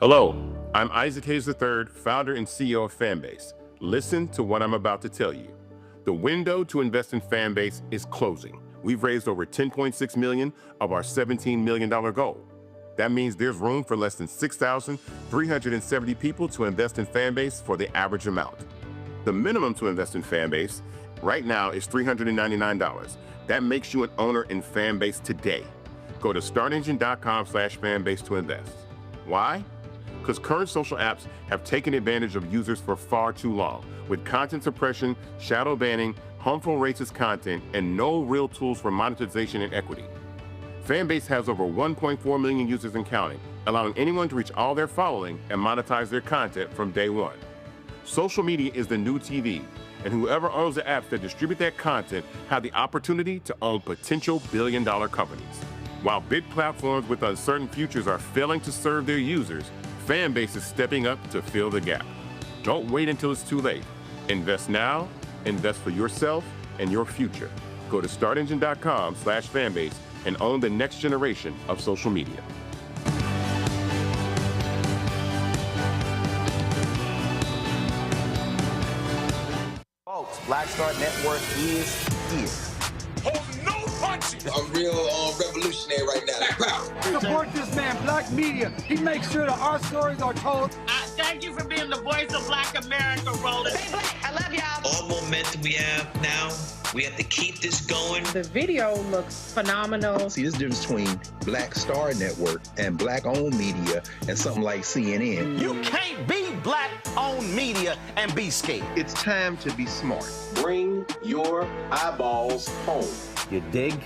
Hello, I'm Isaac Hayes III, founder and CEO of Fanbase. Listen to what I'm about to tell you. The window to invest in Fanbase is closing. We've raised over $10.6 million of our $17 million goal. That means there's room for less than 6,370 people to invest in Fanbase for the average amount. The minimum to invest in Fanbase right now is $399. That makes you an owner in Fanbase today. Go to startengine.com/fanbase to invest. Why? Because current social apps have taken advantage of users for far too long, with content suppression, shadow banning, harmful racist content, and no real tools for monetization and equity. Fanbase has over 1.4 million users and counting, allowing anyone to reach all their following and monetize their content from day one. Social media is the new TV, and whoever owns the apps that distribute that content have the opportunity to own potential billion-dollar companies. While big platforms with uncertain futures are failing to serve their users, Fanbase is stepping up to fill the gap. Don't wait until it's too late. Invest now, invest for yourself and your future. Go to startengine.com/fanbase and own the next generation of social media. Folks, Black Star Network is here. Hold no punches! I'm real revolutionary right now. Black power. Support this man, Black media. He makes sure that our stories are told. Thank you for being the voice of Black America, Roland. Stay black. I love y'all. All momentum we have now, we have to keep this going. The video looks phenomenal. See, this difference between Black Star Network and Black-owned media and something like CNN. You can't be Black-owned media and be scared. It's time to be smart. Bring your eyeballs home. You dig?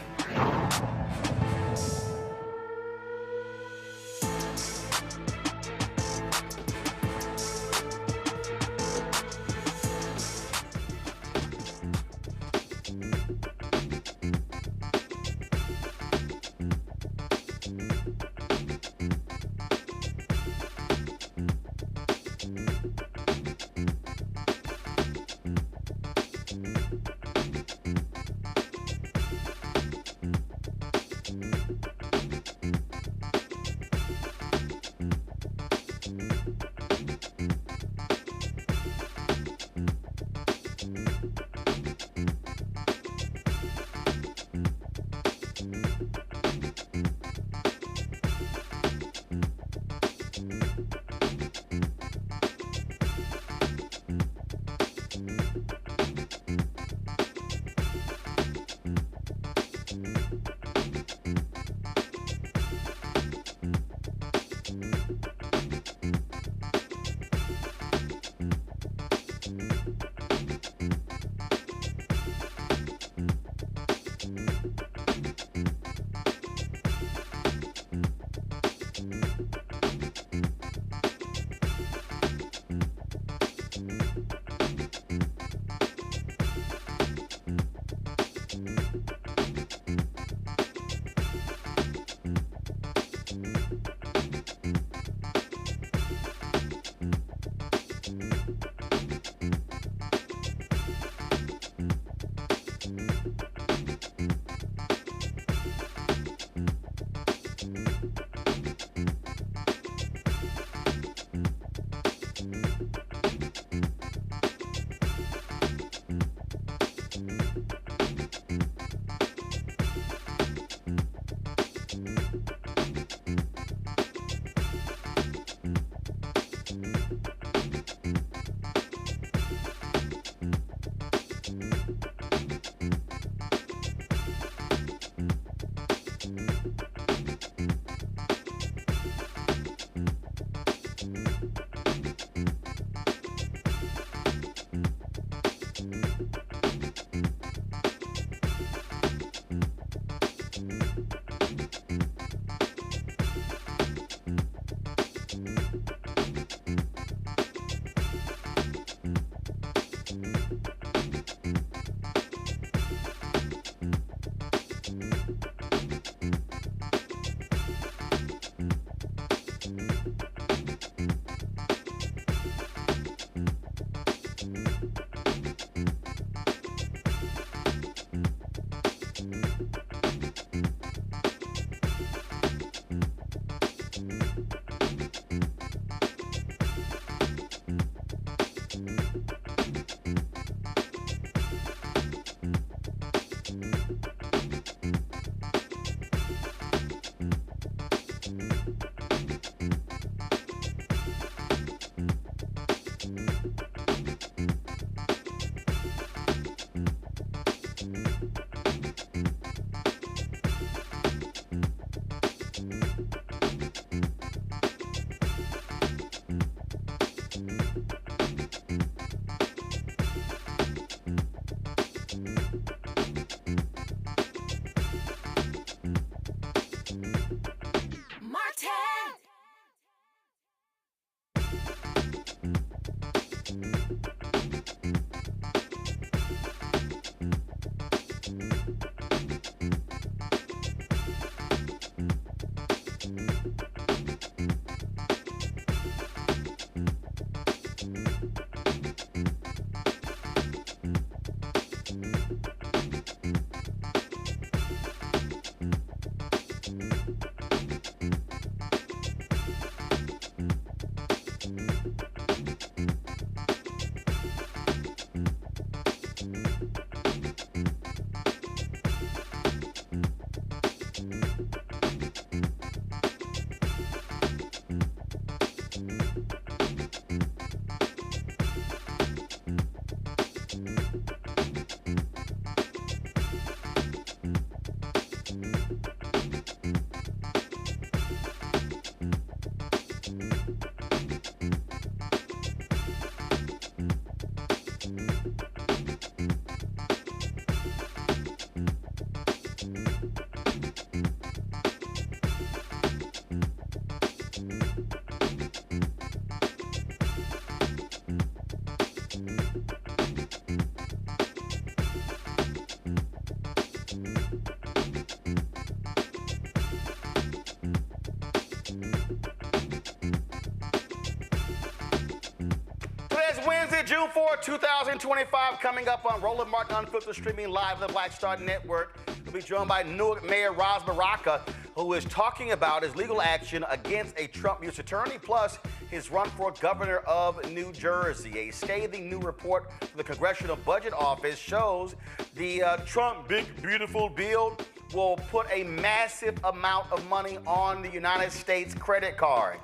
Wednesday, June 4, 2025, coming up on Roland Martin Unfiltered, streaming live on the Black Star Network. We'll be joined by Newark Mayor Ras Baraka, who is talking about his legal action against a Trump U.S. attorney, plus his run for governor of New Jersey. A scathing new report from the Congressional Budget Office shows the Trump Big Beautiful Bill will put a massive amount of money on the United States credit card.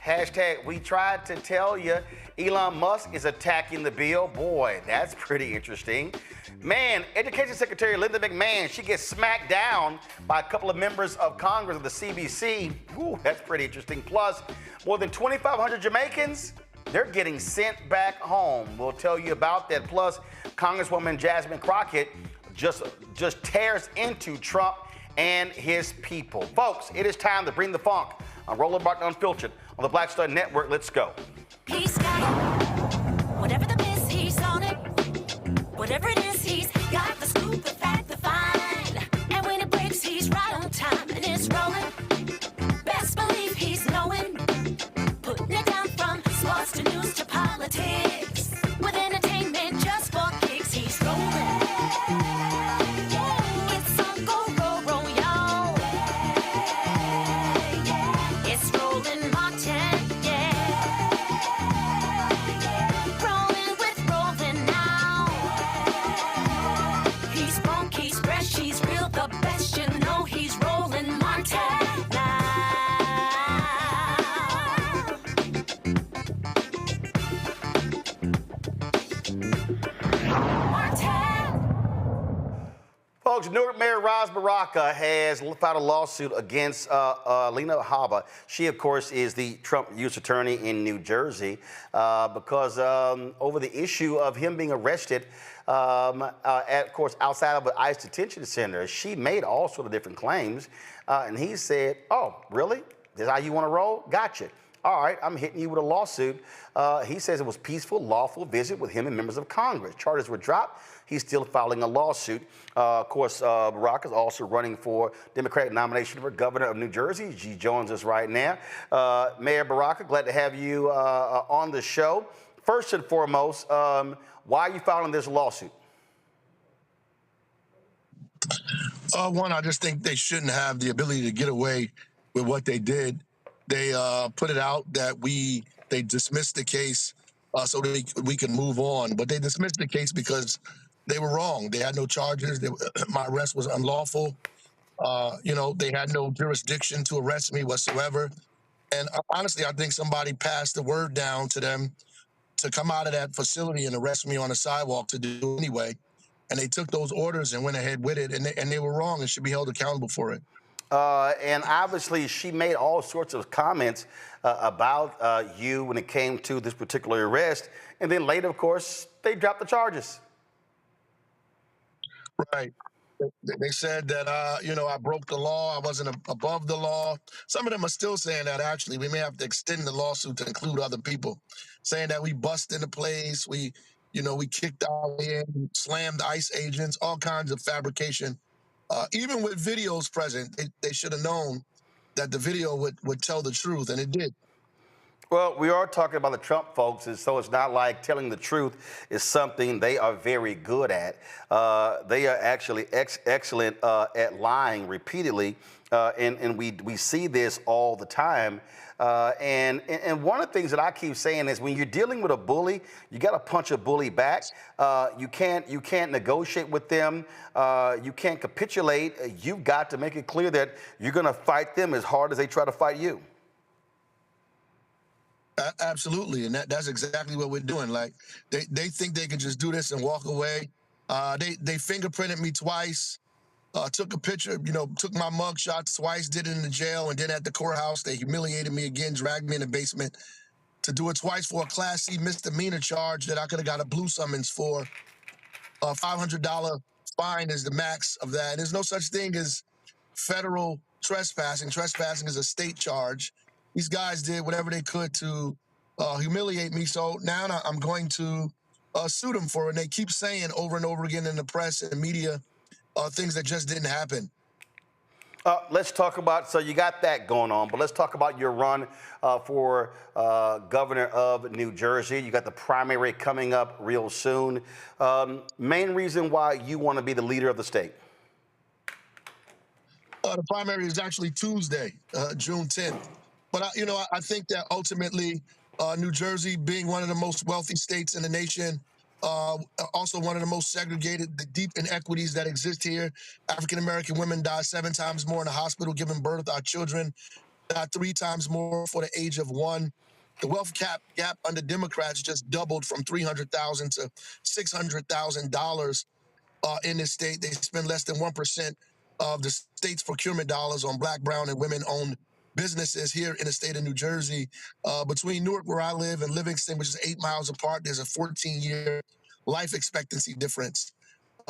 Hashtag, we tried to tell you. Elon Musk is attacking the bill. Boy, that's pretty interesting. Man, Education Secretary Linda McMahon, she gets smacked down by a couple of members of Congress of the CBC. Ooh, that's pretty interesting. Plus, more than 2,500 Jamaicans, they're getting sent back home. We'll tell you about that. Plus, Congresswoman Jasmine Crockett just tears into Trump and his people. Folks, it is time to bring the funk on Roland Martin Unfiltered on the Black Star Network. Let's go. He's got it. Whatever the miss, he's on it. Whatever it is, he's got the scoop, the fact, the find. And when it breaks, he's right on time and it's rolling. Best believe he's knowing. Putting it down from sports to news to politics. With entertainment just for kicks, he's rolling. It's on go, roll, roll, y'all. It's Roland Martin. Folks, Newark Mayor Ras Baraka has filed a lawsuit against Lena Haba. She, of course, is the Trump U.S. attorney in New Jersey because over the issue of him being arrested of course, outside of an ICE detention center. She made all sort of different claims, and he said, oh, really? This is how you want to roll? Gotcha. All right, I'm hitting you with a lawsuit. He says it was peaceful, lawful visit with him and members of Congress. Charges were dropped. He's still filing a lawsuit. Of course, Baraka is also running for Democratic nomination for governor of New Jersey. She joins us right now. Mayor Baraka, glad to have you on the show. First and foremost, why are you filing this lawsuit? One, I just think they shouldn't have the ability to get away with what they did. They put it out that they dismissed the case so that we can move on. But they dismissed the case because they were wrong. They had no charges. My arrest was unlawful. They had no jurisdiction to arrest me whatsoever. And honestly, I think somebody passed the word down to them to come out of that facility and arrest me on the sidewalk to do anyway. And they took those orders and went ahead with it. And they were wrong and should be held accountable for it. And obviously, she made all sorts of comments about you when it came to this particular arrest. And then later, of course, they dropped the charges. Right. They said that, I broke the law. I wasn't above the law. Some of them are still saying that, actually. We may have to extend the lawsuit to include other people, saying that we bust into place. We kicked our way in, slammed ICE agents, all kinds of fabrication. Even with videos present, they should have known that the video would tell the truth, and it did. Well, we are talking about the Trump folks, and so it's not like telling the truth is something they are very good at. They are actually excellent at lying repeatedly, and we see this all the time. And one of the things that I keep saying is when you're dealing with a bully, you got to punch a bully back. You can't negotiate with them. You can't capitulate. You've got to make it clear that you're going to fight them as hard as they try to fight you. Absolutely, and that's exactly what we're doing. Like they think they can just do this and walk away. They fingerprinted me twice, took a picture, took my mug shots twice, did it in the jail, and then at the courthouse they humiliated me again, dragged me in the basement to do it twice for a Class C misdemeanor charge that I could have got a blue summons for. $500 fine is the max of that. There's no such thing as federal trespassing. Trespassing is a state charge. These guys did whatever they could to humiliate me. So now I'm going to sue them for it. And they keep saying over and over again in the press and the media things that just didn't happen. Let's talk about, so you got that going on, but let's talk about your run for governor of New Jersey. You got the primary coming up real soon. Main reason why you want to be the leader of the state? The primary is actually Tuesday, June 10th. But, I think that ultimately New Jersey, being one of the most wealthy states in the nation, also one of the most segregated, the deep inequities that exist here. African-American women die 7 times more in the hospital giving birth. Our children die 3 times more for the age of 1. The wealth gap under Democrats just doubled from $300,000 to $600,000 in this state. They spend less than 1% of the state's procurement dollars on Black, brown, and women-owned businesses here in the state of New Jersey. Between Newark, where I live, and Livingston, which is 8 miles apart, there's a 14-year life expectancy difference.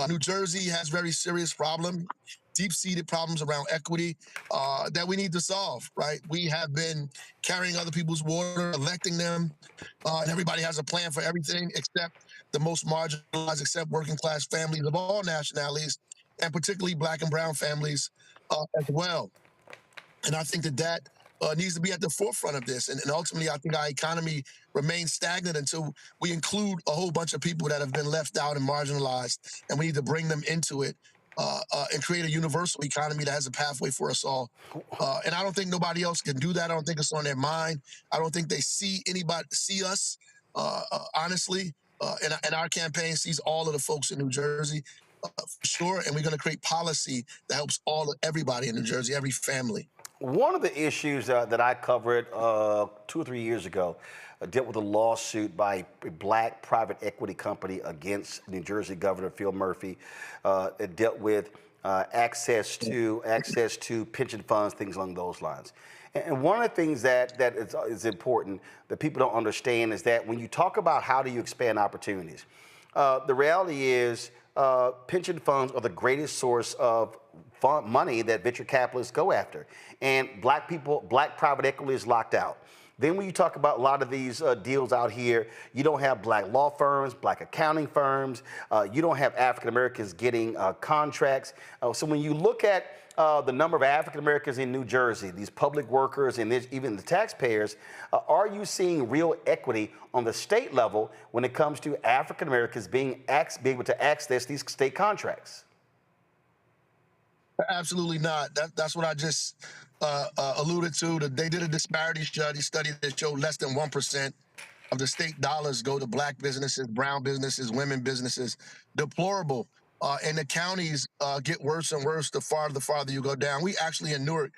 New Jersey has very serious problems, deep-seated problems around equity that we need to solve, right? We have been carrying other people's water, electing them, and everybody has a plan for everything except the most marginalized, except working-class families of all nationalities, and particularly Black and brown families as well. And I think that needs to be at the forefront of this. And ultimately, I think our economy remains stagnant until we include a whole bunch of people that have been left out and marginalized. And we need to bring them into it and create a universal economy that has a pathway for us all. And I don't think nobody else can do that. I don't think it's on their mind. I don't think they see us, honestly. And our campaign sees all of the folks in New Jersey, for sure. And we're going to create policy that helps everybody in New Jersey, every family. One of the issues that I covered 2 or 3 years ago dealt with a lawsuit by a Black private equity company against New Jersey Governor Phil Murphy. It dealt with access to pension funds, things along those lines. And one of the things that is important that people don't understand is that when you talk about how do you expand opportunities, the reality is pension funds are the greatest source of money that venture capitalists go after. And Black private equity is locked out. Then when you talk about a lot of these deals out here, you don't have Black law firms, Black accounting firms. You don't have African Americans getting contracts. So when you look at the number of African Americans in New Jersey, these public workers and even the taxpayers, are you seeing real equity on the state level when it comes to African Americans being able to access these state contracts? Absolutely not. That's what I just alluded to. They did a disparity study that showed less than 1% of the state dollars go to Black businesses, brown businesses, women businesses. Deplorable. And the counties get worse and worse the farther you go down. We actually in Newark,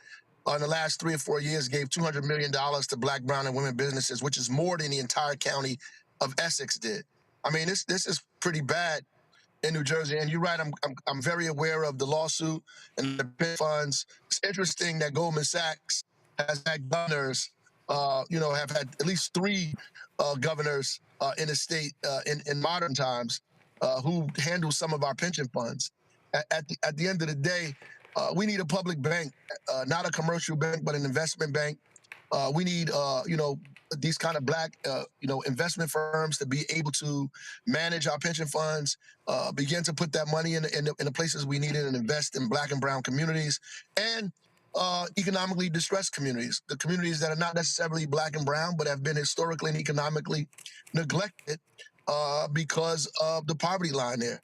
in the last 3 or 4 years, gave $200 million to Black, brown, and women businesses, which is more than the entire county of Essex did. I mean, this is pretty bad in New Jersey. And you're right, I'm very aware of the lawsuit and the pension funds. It's interesting that Goldman Sachs has had governors, have had at least 3 governors in the state in modern times who handle some of our pension funds. at the end of the day, we need a public bank, not a commercial bank, but an investment bank. We need, these kind of black, investment firms to be able to manage our pension funds, begin to put that money in the places we need it and invest in black and brown communities and economically distressed communities, the communities that are not necessarily black and brown, but have been historically and economically neglected because of the poverty line there.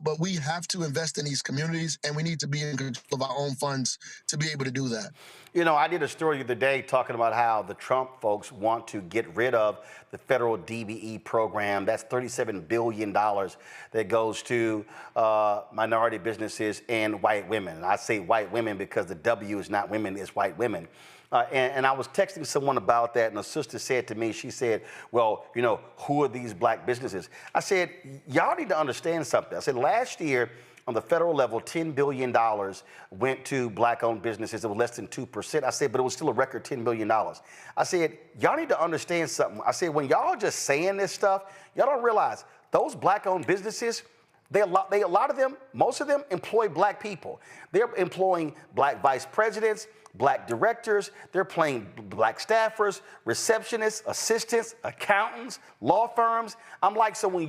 But we have to invest in these communities, and we need to be in control of our own funds to be able to do that. You know, I did a story the other day talking about how the Trump folks want to get rid of the federal DBE program. That's $37 billion that goes to minority businesses and white women. And I say white women because the W is not women, it's white women. And I was texting someone about that, and a sister said to me, she said, well, who are these black businesses? I said, y'all need to understand something. I said, last year, on the federal level, $10 billion went to black-owned businesses. It was less than 2%. I said, but it was still a record $10 billion. I said, y'all need to understand something. I said, when y'all are just saying this stuff, y'all don't realize those black-owned businesses, a lot of them, most of them employ black people. They're employing black vice presidents, black directors, they're paying black staffers, receptionists, assistants, accountants, law firms. I'm like, so when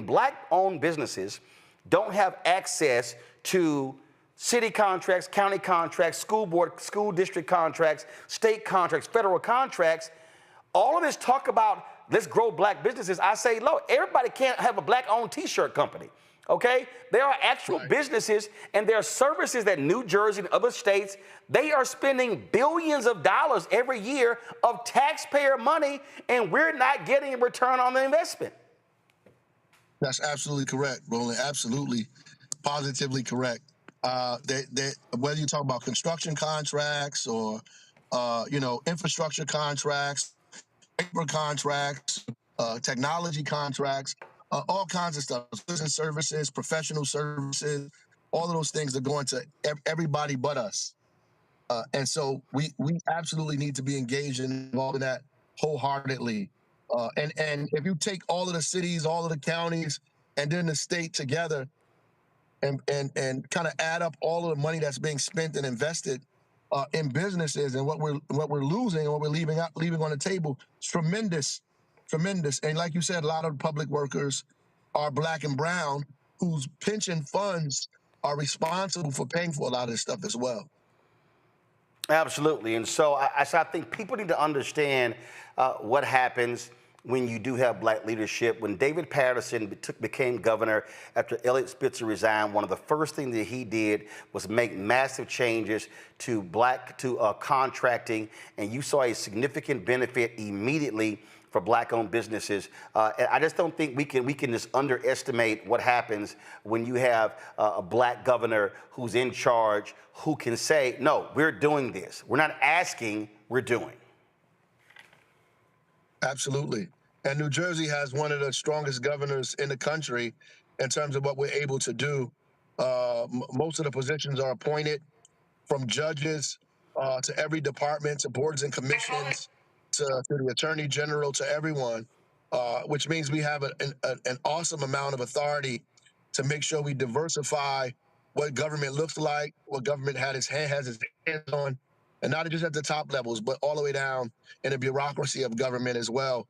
black-owned businesses don't have access to city contracts, county contracts, school board, school district contracts, state contracts, federal contracts, all of this talk about let's grow black businesses, I say, look, everybody can't have a black-owned T-shirt company. Okay? There are actual businesses and there are services that New Jersey and other states, they are spending billions of dollars every year of taxpayer money, and we're not getting a return on the investment. That's absolutely correct, Roland. Absolutely, positively correct. Whether you talk about construction contracts or, infrastructure contracts, labor contracts, technology contracts, all kinds of stuff, business services, professional services, all of those things are going to everybody but us. And so we absolutely need to be engaged and involved in that wholeheartedly. And if you take all of the cities, all of the counties, and then the state together and kind of add up all of the money that's being spent and invested in businesses and what we're losing and what we're leaving on the table, it's tremendous. And like you said, a lot of public workers are black and brown whose pension funds are responsible for paying for a lot of this stuff as well. Absolutely. And so I think people need to understand what happens when you do have black leadership. When David Patterson became governor after Elliot Spitzer resigned, one of the first things that he did was make massive changes to contracting, and you saw a significant benefit immediately for black-owned businesses. I just don't think we can just underestimate what happens when you have a black governor who's in charge, who can say, no, we're doing this. We're not asking, we're doing. Absolutely. And New Jersey has one of the strongest governors in the country in terms of what we're able to do. Most of the positions are appointed, from judges to every department, to boards and commissions, to the attorney general, to everyone, which means we have an awesome amount of authority to make sure we diversify what government looks like, what government has its hands on, and not just at the top levels, but all the way down in the bureaucracy of government as well.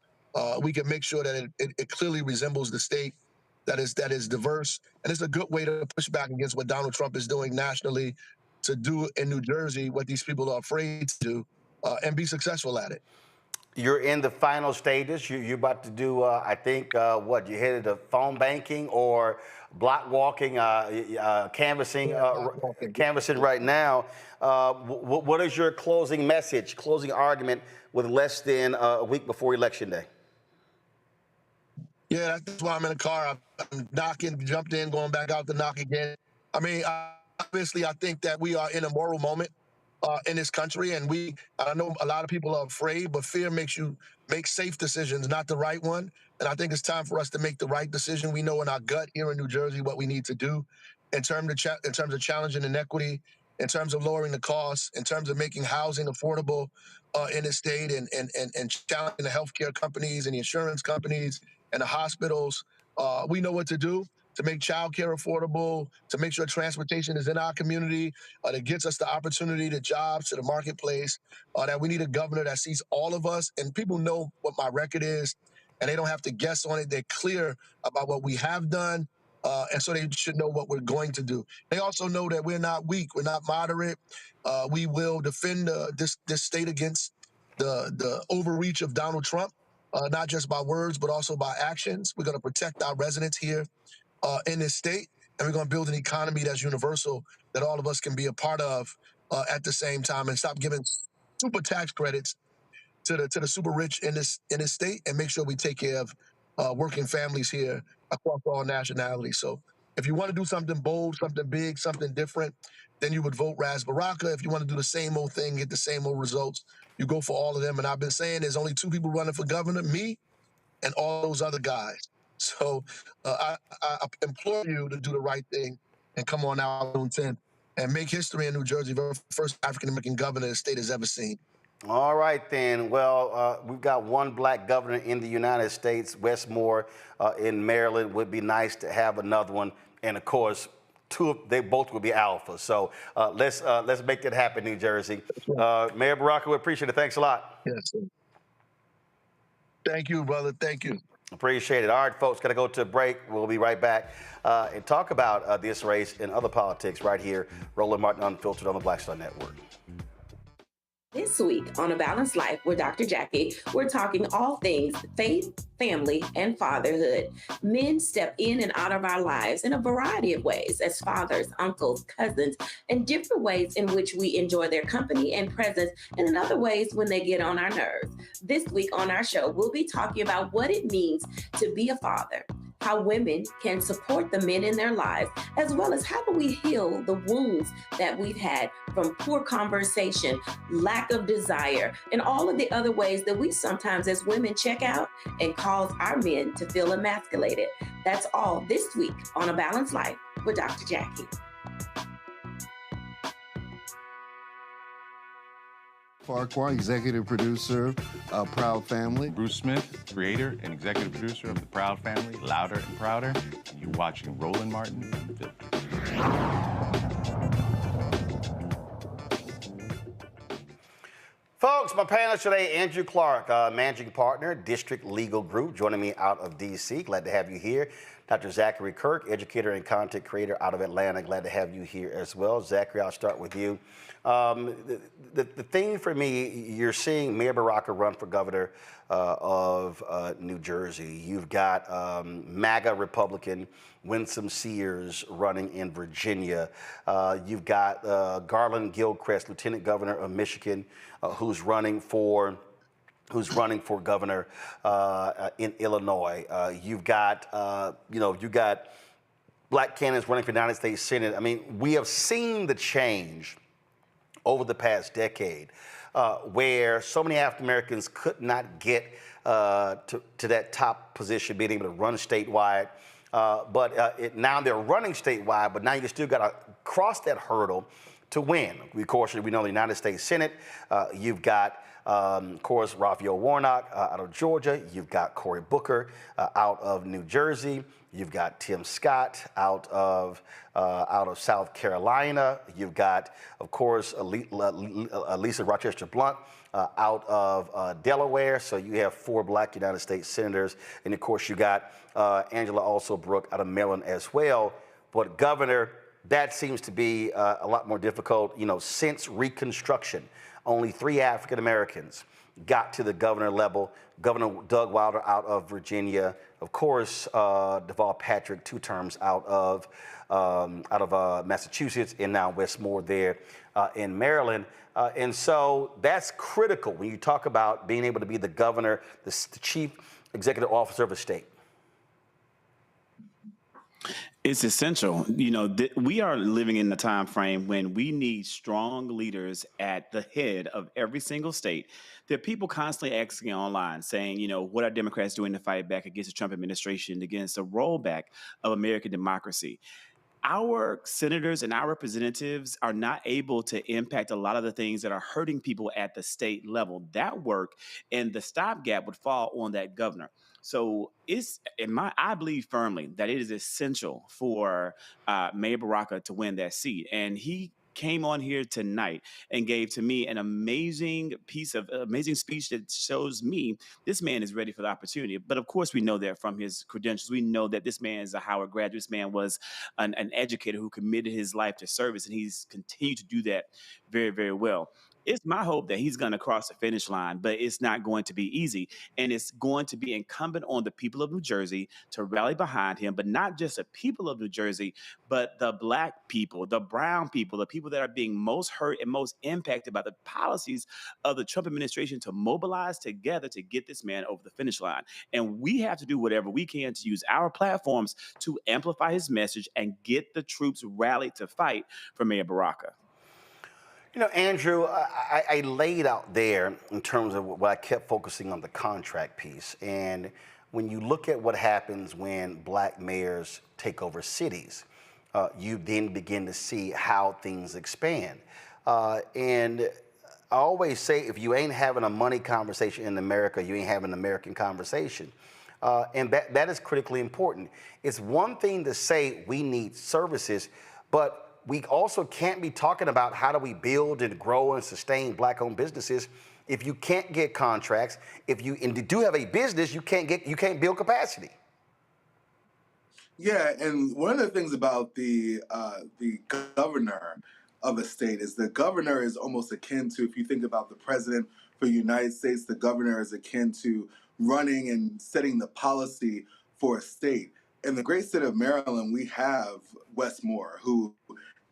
We can make sure that it clearly resembles the state that is diverse, and it's a good way to push back against what Donald Trump is doing nationally, to do in New Jersey what these people are afraid to do, and be successful at it. You're in the final stages. You're about to do, I think, what? You headed to phone banking or block walking, canvassing right now. What is your closing message, closing argument with less than a week before Election Day? Yeah, that's why I'm in the car. I'm knocking, jumped in, going back out to knock again. I mean, obviously, I think that we are in a moral moment in this country, and I know a lot of people are afraid, but fear makes you make safe decisions, not the right one. And I think it's time for us to make the right decision. We know in our gut here in New Jersey what we need to do in terms of challenging inequity, in terms of lowering the costs, in terms of making housing affordable in the state, and challenging the healthcare companies and the insurance companies and the hospitals. We know what to do. to make childcare affordable, to make sure transportation is in our community, that gets us the opportunity to jobs, to the marketplace, that we need a governor that sees all of us. And people know what my record is, and they don't have to guess on it. They're clear about what we have done, and so they should know what we're going to do. They also know that we're not weak. We're not moderate. We will defend this state against the overreach of Donald Trump, not just by words, but also by actions. We're going to protect our residents here in this state, and we're going to build an economy that's universal, that all of us can be a part of at the same time, and stop giving super tax credits to the super rich in this state, and make sure we take care of working families here across all nationalities. So if you want to do something bold, something big, something different, then you would vote Raz Baraka. If you want to do the same old thing, get the same old results, you go for all of them. And I've been saying there's only two people running for governor, me and all those other guys. So I implore you to do the right thing and come on out on 10th and make history in New Jersey, the first African-American governor the state has ever seen. All right, then. Well, we've got one black governor in the United States, Westmore in Maryland. Would be nice to have another one. And, of course, they both will be alpha. So let's make that happen, New Jersey. Mayor Baraka, we appreciate it. Thanks a lot. Yes, sir. Thank you, brother. Thank you. Appreciate it. All right, folks, got to go to a break. We'll be right back and talk about this race and other politics right here. Roland Martin Unfiltered on the Black Star Network. This week on A Balanced Life with Dr. Jackie, we're talking all things faith, family, and fatherhood. Men step in and out of our lives in a variety of ways as fathers, uncles, cousins, and different ways in which we enjoy their company and presence, and in other ways when they get on our nerves. This week on our show, we'll be talking about what it means to be a father, how women can support the men in their lives, as well as how do we heal the wounds that we've had from poor conversation, lack of desire, and all of the other ways that we sometimes as women check out and cause our men to feel emasculated. That's all this week on A Balanced Life with Dr. Jackie. Farquhar, executive producer of Proud Family. Bruce Smith, creator and executive producer of The Proud Family, Louder and Prouder. And you're watching Roland Martin Unfiltered. Folks, my panelist today, Andrew Clark, managing partner, District Legal Group, joining me out of D.C. Glad to have you here. Dr. Zachary Kirk, educator and content creator out of Atlanta. Glad to have you here as well. Zachary, I'll start with you. The thing for me, you're seeing Mayor Baraka run for governor of New Jersey. You've got MAGA Republican Winsome Sears running in Virginia. You've got Garland Gilchrist, Lieutenant Governor of Michigan, who's running for governor in Illinois. You've got black candidates running for the United States Senate. I mean, we have seen the change over the past decade where so many African Americans could not get to that top position, being able to run statewide. But now they're running statewide, but now you still got to cross that hurdle to win. Of course, we know the United States Senate. You've got of course, Raphael Warnock out of Georgia. You've got Cory Booker out of New Jersey. You've got Tim Scott out of South Carolina. You've got, of course, Lisa Rochester Blunt out of Delaware. So you have 4 black United States senators. And, of course, you got Angela Alsobrooke out of Maryland as well. But governor, that seems to be a lot more difficult, since Reconstruction. Only 3 African Americans got to the governor level. Governor Doug Wilder out of Virginia, of course, Deval Patrick, 2 terms out of Massachusetts, and now Westmore there in Maryland. And so that's critical when you talk about being able to be the governor, the chief executive officer of a state. It's essential. We are living in a time frame when we need strong leaders at the head of every single state. There are people constantly asking online, saying, what are Democrats doing to fight back against the Trump administration, against a rollback of American democracy? our senators and our representatives are not able to impact a lot of the things that are hurting people at the state level. That work and the stopgap would fall on that governor. So I believe firmly that it is essential for Mayor Baraka to win that seat. And he came on here tonight and gave to me an amazing speech that shows me this man is ready for the opportunity. But of course, we know that from his credentials. We know that this man is a Howard graduate. This man was an educator who committed his life to service, and he's continued to do that very, very well. It's my hope that he's going to cross the finish line, but it's not going to be easy. And it's going to be incumbent on the people of New Jersey to rally behind him, but not just the people of New Jersey, but the Black people, the brown people, the people that are being most hurt and most impacted by the policies of the Trump administration, to mobilize together to get this man over the finish line. And we have to do whatever we can to use our platforms to amplify his message and get the troops rallied to fight for Mayor Baraka. You know, Andrew, I laid out there in terms of what I kept focusing on the contract piece. And when you look at what happens when Black mayors take over cities, you then begin to see how things expand. And I always say, if you ain't having a money conversation in America, you ain't having an American conversation. And that is critically important. It's one thing to say we need services, but we also can't be talking about how do we build and grow and sustain Black-owned businesses if you can't get contracts. If you do have a business, you can't build capacity. Yeah, and one of the things about the governor of a state is the governor is almost akin to, if you think about the president for the United States, the governor is akin to running and setting the policy for a state. In the great state of Maryland, we have Wes Moore, who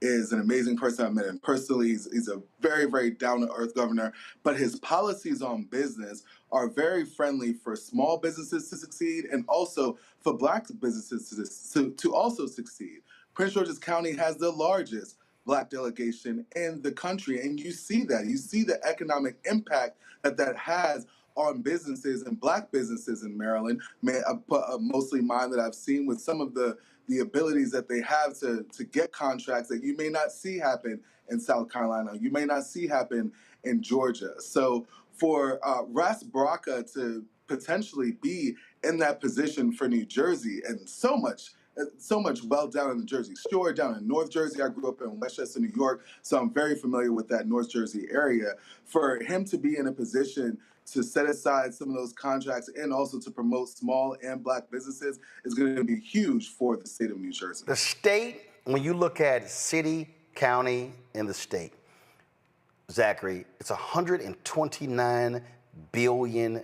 is an amazing person. I met him personally. He's a very, very down-to-earth governor, but his policies on business are very friendly for small businesses to succeed and also for Black businesses to also succeed. Prince George's County has the largest Black delegation in the country, and you see that. You see the economic impact that has on businesses and Black businesses in Maryland, mostly mine that I've seen, with some of the abilities that they have to get contracts that you may not see happen in South Carolina, you may not see happen in Georgia. So for Ras Baraka to potentially be in that position for New Jersey, and so much well down in the Jersey Shore, down in North Jersey. I grew up in Westchester, New York, so I'm very familiar with that North Jersey area. For him to be in a position to set aside some of those contracts and also to promote small and Black businesses is going to be huge for the state of New Jersey. The state, when you look at city, county, and the state, Zachary, it's $129 billion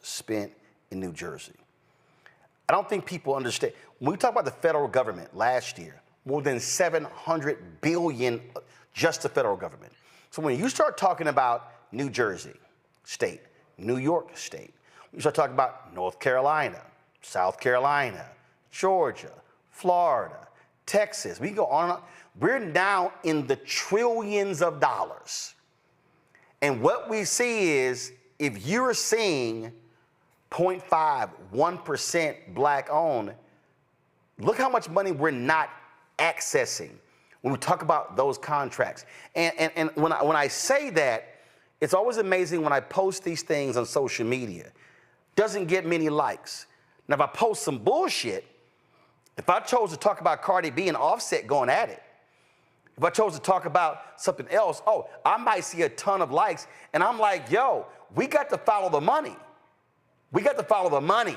spent in New Jersey. I don't think people understand. When we talk about the federal government last year, more than $700 billion just the federal government. So when you start talking about New Jersey state, New York state, you start talking about North Carolina, South Carolina, Georgia, Florida, Texas, we go on and on. We're now in the trillions of dollars. And what we see is, if you're seeing 0.5, 1% Black owned, look how much money we're not accessing when we talk about those contracts. And when I say that, it's always amazing when I post these things on social media. Doesn't get many likes. Now, if I post some bullshit, if I chose to talk about Cardi B and Offset going at it, if I chose to talk about something else, I might see a ton of likes. And I'm like, yo, we got to follow the money. We got to follow the money.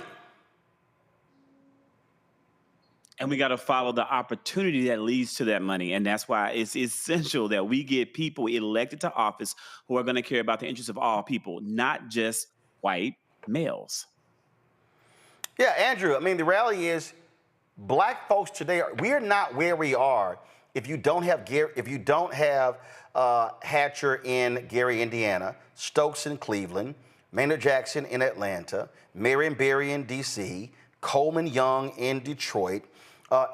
And we got to follow the opportunity that leads to that money. And that's why it's essential that we get people elected to office who are going to care about the interests of all people, not just white males. Yeah, Andrew, I mean, the reality is Black folks today, we're not where we are if you don't have Hatcher in Gary, Indiana, Stokes in Cleveland, Maynard Jackson in Atlanta, Marion Barry in D.C., Coleman Young in Detroit,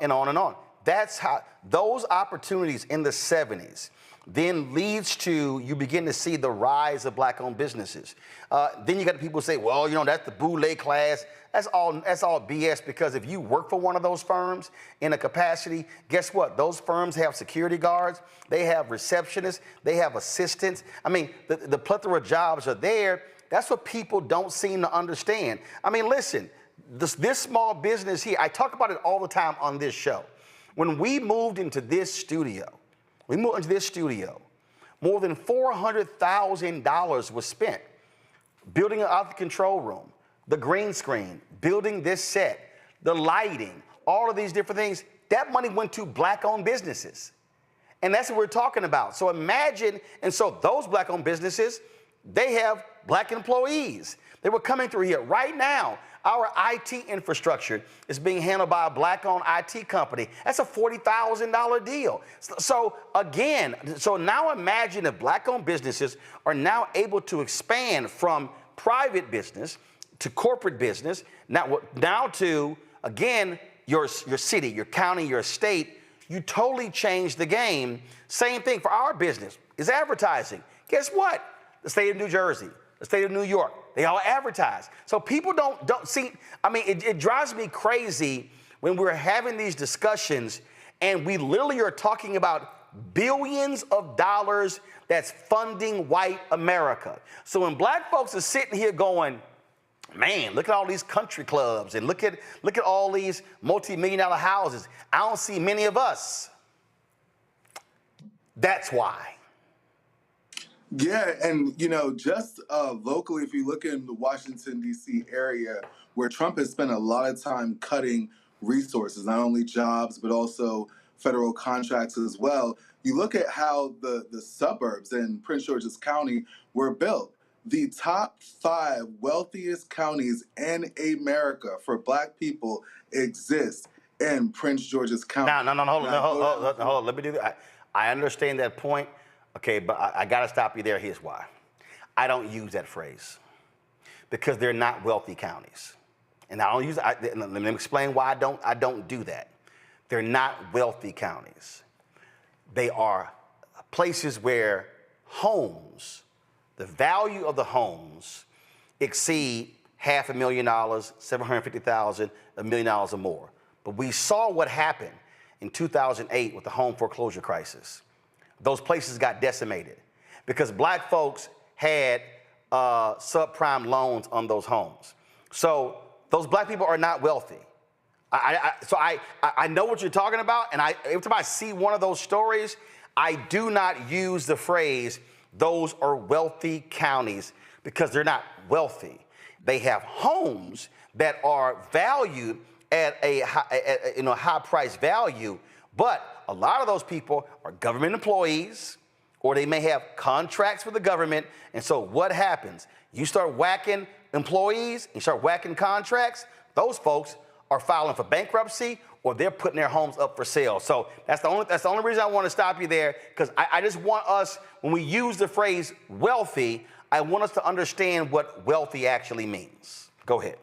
and on and on. That's how those opportunities in the 70s then leads to you begin to see the rise of black-owned businesses. Then you got the people who say, well, you know, that's the boule class. That's all BS, because if you work for one of those firms in a capacity, guess what? Those firms have security guards, they have receptionists, they have assistants. I mean, the plethora of jobs are there. That's what people don't seem to understand. I mean, listen, this small business here, I talk about it all the time on this show. When we moved into this studio, more than $400,000 was spent building out the control room, the green screen, building this set, the lighting, all of these different things. That money went to black-owned businesses. And that's what we're talking about. So imagine, and so those black-owned businesses, they have black employees. They were coming through here. Right now, our IT infrastructure is being handled by a black-owned IT company. That's a $40,000 deal. So again, so now imagine if black-owned businesses are now able to expand from private business to corporate business, now to, again, your city, your county, your state. You totally change the game. Same thing for our business is advertising. Guess what? The state of New Jersey, the state of New York, they all advertise. So people don't see, I mean, it drives me crazy when we're having these discussions and we literally are talking about billions of dollars that's funding white America. So when black folks are sitting here going, man, look at all these country clubs and look at all these multi-million-dollar houses, I don't see many of us. That's why. Yeah, and you know, just locally, if you look in the Washington, D.C. area, where Trump has spent a lot of time cutting resources, not only jobs, but also federal contracts as well, you look at how the suburbs in Prince George's County were built. The top 5 wealthiest counties in America for black people exist in Prince George's County. Hold on. Let me do that. I understand that point. Okay, but I got to stop you there. Here's why. I don't use that phrase because they're not wealthy counties. And I don't use it. Let me explain why I don't do that. They're not wealthy counties. They are places where homes, the value of the homes exceed $500,000, $750,000, $1 million or more. But we saw what happened in 2008 with the home foreclosure crisis. Those places got decimated because black folks had subprime loans on those homes. So those black people are not wealthy. So I know what you're talking about, and every time I see one of those stories, I do not use the phrase, those are wealthy counties, because they're not wealthy. They have homes that are valued at a high price value, but a lot of those people are government employees, or they may have contracts with the government. And so what happens? You start whacking employees, you start whacking contracts, those folks are filing for bankruptcy, or they're putting their homes up for sale. So that's the only reason I want to stop you there, because I just want us, when we use the phrase wealthy, I want us to understand what wealthy actually means. Go ahead.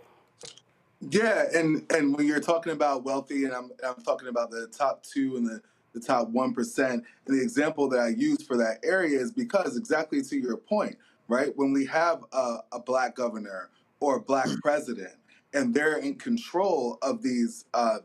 Yeah, and when you're talking about wealthy, and I'm talking about the top 2 and the top 1%, and the example that I use for that area is because, exactly to your point, right? When we have a black governor or a black president, and they're in control of these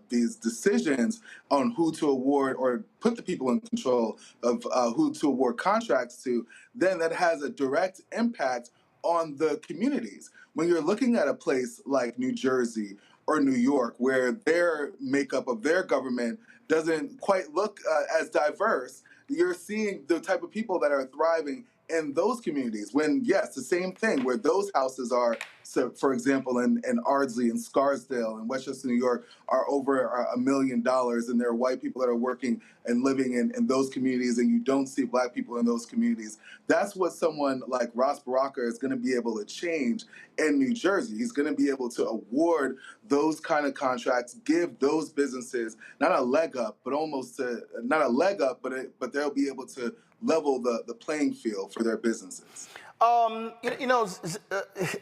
decisions on who to award, or put the people in control of who to award contracts to, then that has a direct impact on the communities. When you're looking at a place like New Jersey or New York, where their makeup of their government doesn't quite look as diverse, you're seeing the type of people that are thriving in those communities. When, yes, the same thing, where those houses are, so for example, in Ardsley and Scarsdale and Westchester, New York, are over $1 million, and there are white people that are working and living in those communities, and you don't see black people in those communities. That's what someone like Ras Baraka is going to be able to change in New Jersey. He's going to be able to award those kind of contracts, give those businesses not a leg up, but almost not a leg up, but they'll be able to level the playing field for their businesses.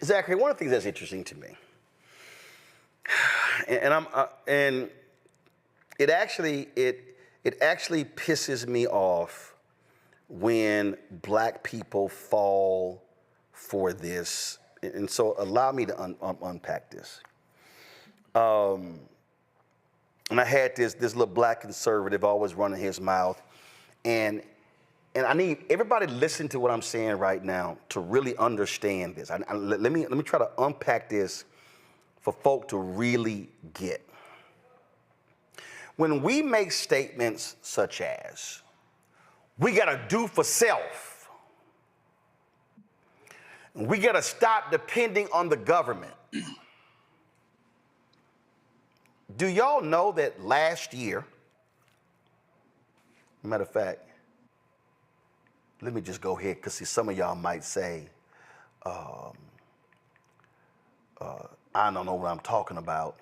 Zachary, one of the things that's interesting to me, and it actually pisses me off when black people fall for this. And so allow me to unpack this. And I had this little black conservative always running his mouth. And I need everybody to listen to what I'm saying right now to really understand this. Let me try to unpack this for folk to really get. When we make statements such as, we gotta do for self, we gotta stop depending on the government. Do y'all know that last year, matter of fact, let me just go ahead, because see, some of y'all might say, I don't know what I'm talking about,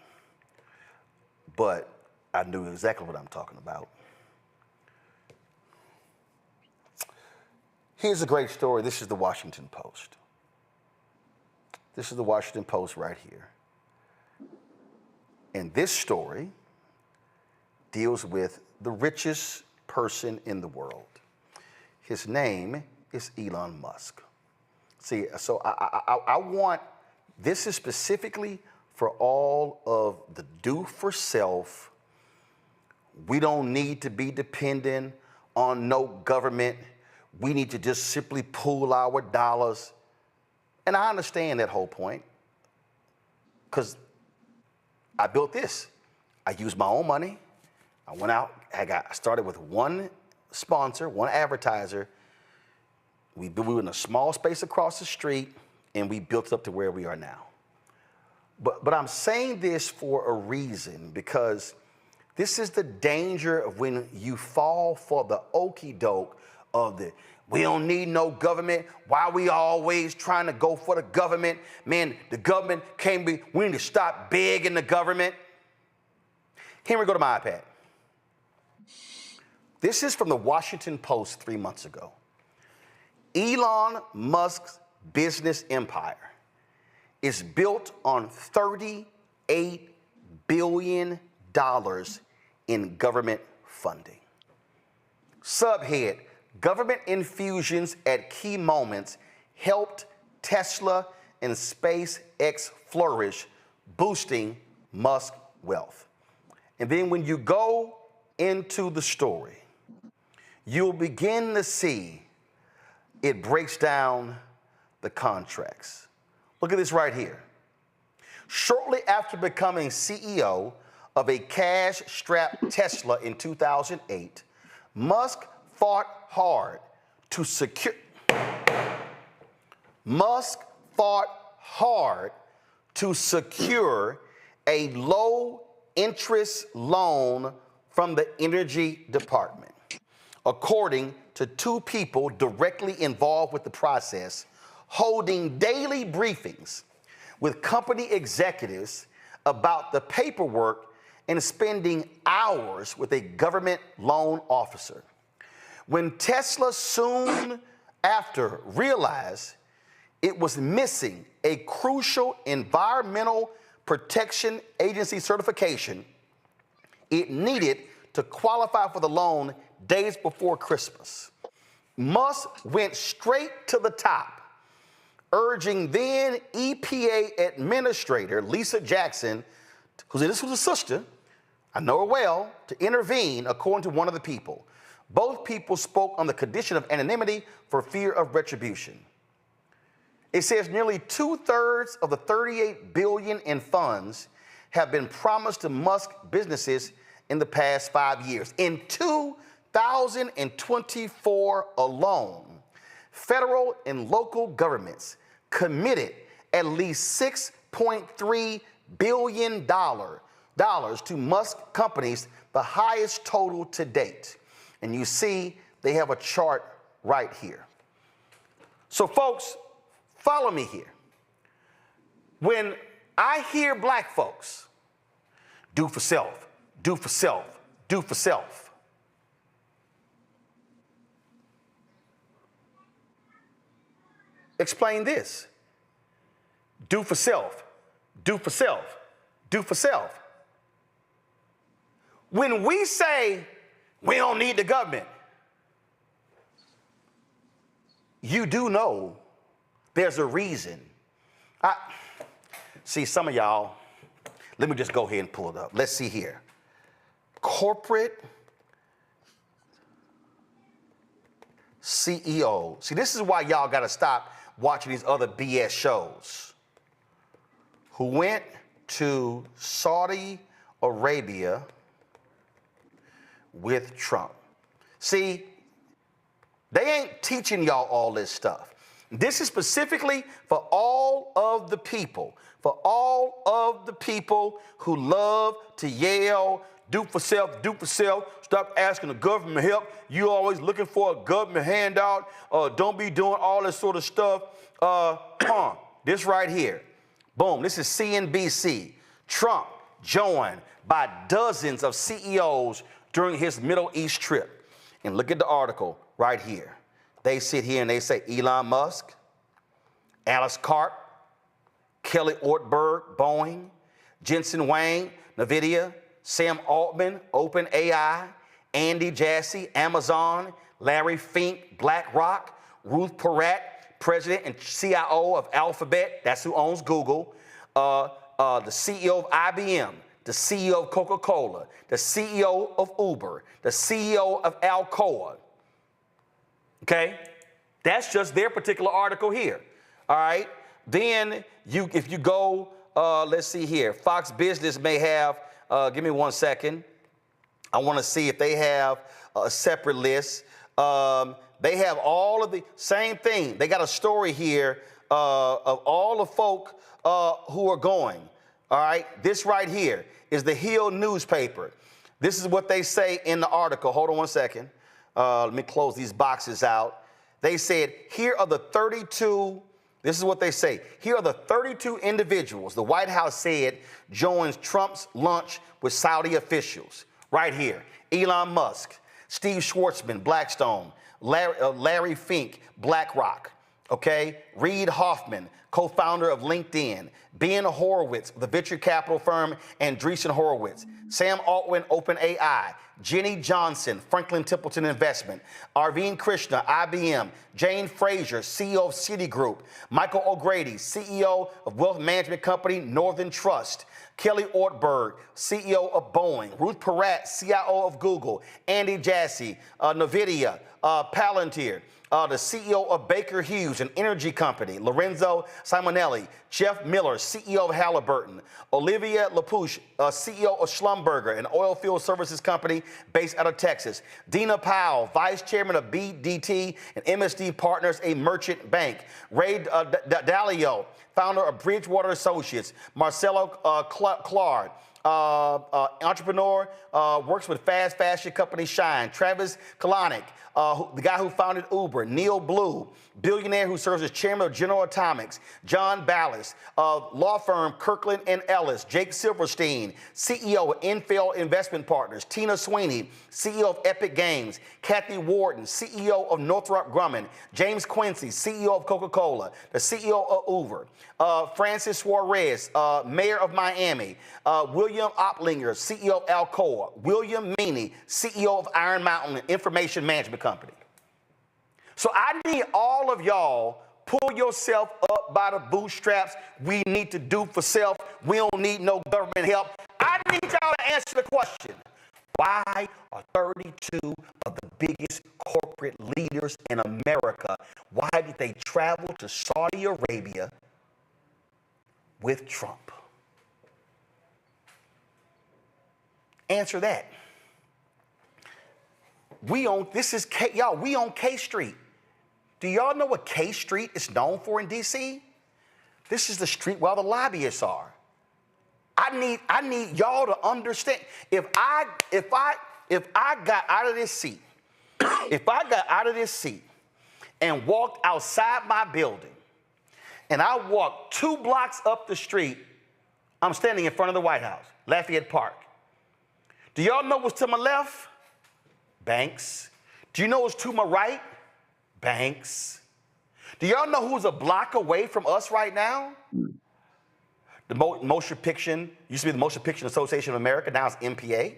but I knew exactly what I'm talking about. Here's a great story. This is the Washington Post. This is the Washington Post right here. And this story deals with the richest person in the world. His name is Elon Musk. See, so I want, this is specifically for all of the do for self. We don't need to be dependent on no government. We need to just simply pool our dollars. And I understand that whole point, because I built this. I used my own money. I went out, I started with one sponsor, one advertiser. We were in a small space across the street, and we built it up to where we are now. But I'm saying this for a reason, because this is the danger of when you fall for the okie doke of the, we don't need no government. Why are we always trying to go for the government? Man, the government can't be, we need to stop begging the government. Henry, go to my iPad. This is from the Washington Post 3 months ago. Elon Musk's business empire is built on $38 billion in government funding. Subhead, government infusions at key moments helped Tesla and SpaceX flourish, boosting Musk's wealth. And then when you go into the story, you'll begin to see it breaks down the contracts. Look at this right here. Shortly after becoming CEO of a cash-strapped Tesla in 2008, Musk fought hard to secure a low-interest loan from the Energy Department. According to two people directly involved with the process, holding daily briefings with company executives about the paperwork and spending hours with a government loan officer. When Tesla soon after realized it was missing a crucial Environmental Protection Agency certification it needed to qualify for the loan days before Christmas, Musk went straight to the top, urging then EPA Administrator Lisa Jackson, this was a sister, I know her well, to intervene, according to one of the people. Both people spoke on the condition of anonymity for fear of retribution. It says nearly 2/3 of the $38 billion in funds have been promised to Musk businesses in the past 5 years. In 2024 alone, federal and local governments committed at least $6.3 billion to Musk companies, the highest total to date. And you see they have a chart right here. So folks, follow me here. When I hear black folks, do for self, do for self, do for self, explain this. Do for self, do for self, do for self. When we say we don't need the government, you do know there's a reason. See, some of y'all, let me just go ahead and pull it up. Let's see here. Corporate CEO. See, this is why y'all got to stop watching these other BS shows. Who went to Saudi Arabia with Trump. See, they ain't teaching y'all all this stuff. This is specifically for all of the people, who love to yell, do for self, stop asking the government help. You always looking for a government handout. Don't be doing all this sort of stuff. This right here. Boom, this is CNBC. Trump joined by dozens of CEOs during his Middle East trip. And look at the article right here. They sit here and they say Elon Musk, Alice Karp, Kelly Ortberg, Boeing, Jensen Huang, NVIDIA, Sam Altman, OpenAI, Andy Jassy, Amazon, Larry Fink, BlackRock, Ruth Porat, President and CIO of Alphabet, that's who owns Google, the CEO of IBM, the CEO of Coca-Cola, the CEO of Uber, the CEO of Alcoa. Okay? That's just their particular article here. All right? Then if you go, let's see here. Fox Business may have, give me 1 second. I want to see if they have a separate list. They have all of the same thing. They got a story here of all the folk who are going. All right? This right here is the Hill newspaper. This is what they say in the article. Hold on 1 second. Let me close these boxes out. They said, here are the 32, this is what they say. Here are the 32 individuals the White House said joins Trump's lunch with Saudi officials. Right here. Elon Musk, Steve Schwartzman, Blackstone, Larry Fink, BlackRock. Okay? Reid Hoffman, co-founder of LinkedIn. Ben Horowitz, the venture capital firm Andreessen Horowitz. Sam Altman, OpenAI. Jenny Johnson, Franklin Templeton Investment. Arvind Krishna, IBM. Jane Fraser, CEO of Citigroup. Michael O'Grady, CEO of wealth management company Northern Trust. Kelly Ortberg, CEO of Boeing. Ruth Porat, CIO of Google. Andy Jassy, NVIDIA, Palantir. The CEO of Baker Hughes, an energy company. Lorenzo Simonelli. Jeff Miller, CEO of Halliburton. Olivia LaPouche, CEO of Schlumberger, an oil field services company based out of Texas. Dina Powell, Vice Chairman of BDT and MSD Partners, a merchant bank. Ray Dalio, founder of Bridgewater Associates. Marcelo Clark, entrepreneur, works with fast fashion company Shine. Travis Kalanick, the guy who founded Uber. Neil Blue, billionaire who serves as chairman of General Atomics. John Ballas, law firm Kirkland & Ellis. Jake Silverstein, CEO of Infeld Investment Partners. Tina Sweeney, CEO of Epic Games. Kathy Warden, CEO of Northrop Grumman. James Quincy, CEO of Coca-Cola. The CEO of Uber. Francis Suarez, mayor of Miami. William Oplinger, CEO of Alcoa. William Meaney, CEO of Iron Mountain, an information management company. So I need all of y'all, pull yourself up by the bootstraps. We need to do for self. We don't need no government help. I need y'all to answer the question. Why are 32 of the biggest corporate leaders in America, why did they travel to Saudi Arabia with Trump? Answer that. We on K Street. Do y'all know what K Street is known for in DC? This is the street where all the lobbyists are. I need y'all to understand. If I got out of this seat, and walked outside my building, and I walked 2 blocks up the street, I'm standing in front of the White House, Lafayette Park. Do y'all know what's to my left? Banks. Do you know what's to my right? Banks. Do y'all know who's a block away from us right now? The Motion Picture, used to be the Motion Picture Association of America, now it's MPA.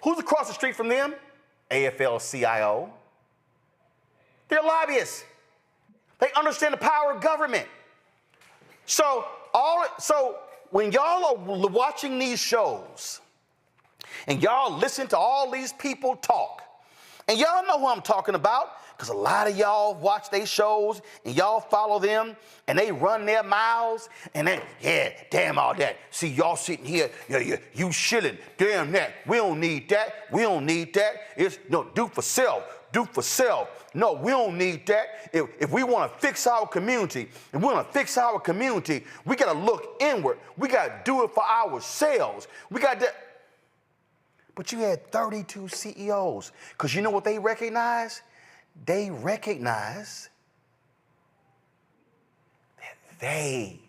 Who's across the street from them? AFL-CIO. They're lobbyists. They understand the power of government. So when y'all are watching these shows and y'all listen to all these people talk, and y'all know who I'm talking about, because a lot of y'all watch their shows and y'all follow them and they run their mouths and they, yeah, damn all that. See, y'all sitting here, yeah, you shilling, damn that. We don't need that. We don't need that. It's no, do for self. Do for self. No, we don't need that. If we want to fix our community, we got to look inward. We got to do it for ourselves. We got to. But you had 32 CEOs, because you know what they recognize? They recognize that they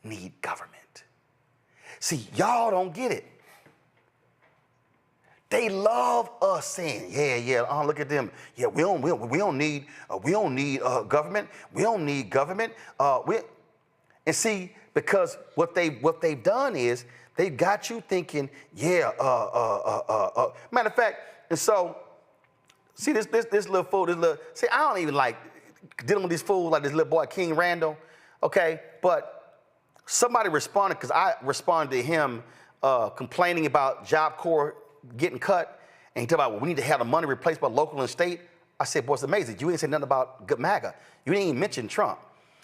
need government. See, y'all don't get it. They love us saying, yeah, look at them. Yeah, we don't need government. We don't need government. And see, because what they've done is they've got you thinking, matter of fact, and so see this little fool, see, I don't even like dealing with these fools like this little boy King Randall, okay? But somebody responded, because I responded to him complaining about Job Corps getting cut, and he talked about, well, we need to have the money replaced by local and state. I said, boy, it's amazing. You ain't said nothing about good MAGA. You didn't even mention Trump.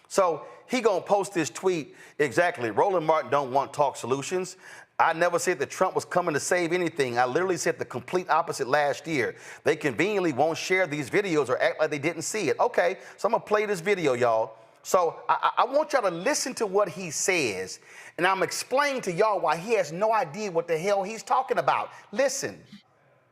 So he gonna post this tweet, exactly, Roland Martin don't want talk solutions. I never said that Trump was coming to save anything. I literally said the complete opposite last year. They conveniently won't share these videos or act like they didn't see it. Okay, so I'm gonna play this video, y'all. So I want y'all to listen to what he says, and I'm explaining to y'all why he has no idea what the hell he's talking about. Listen.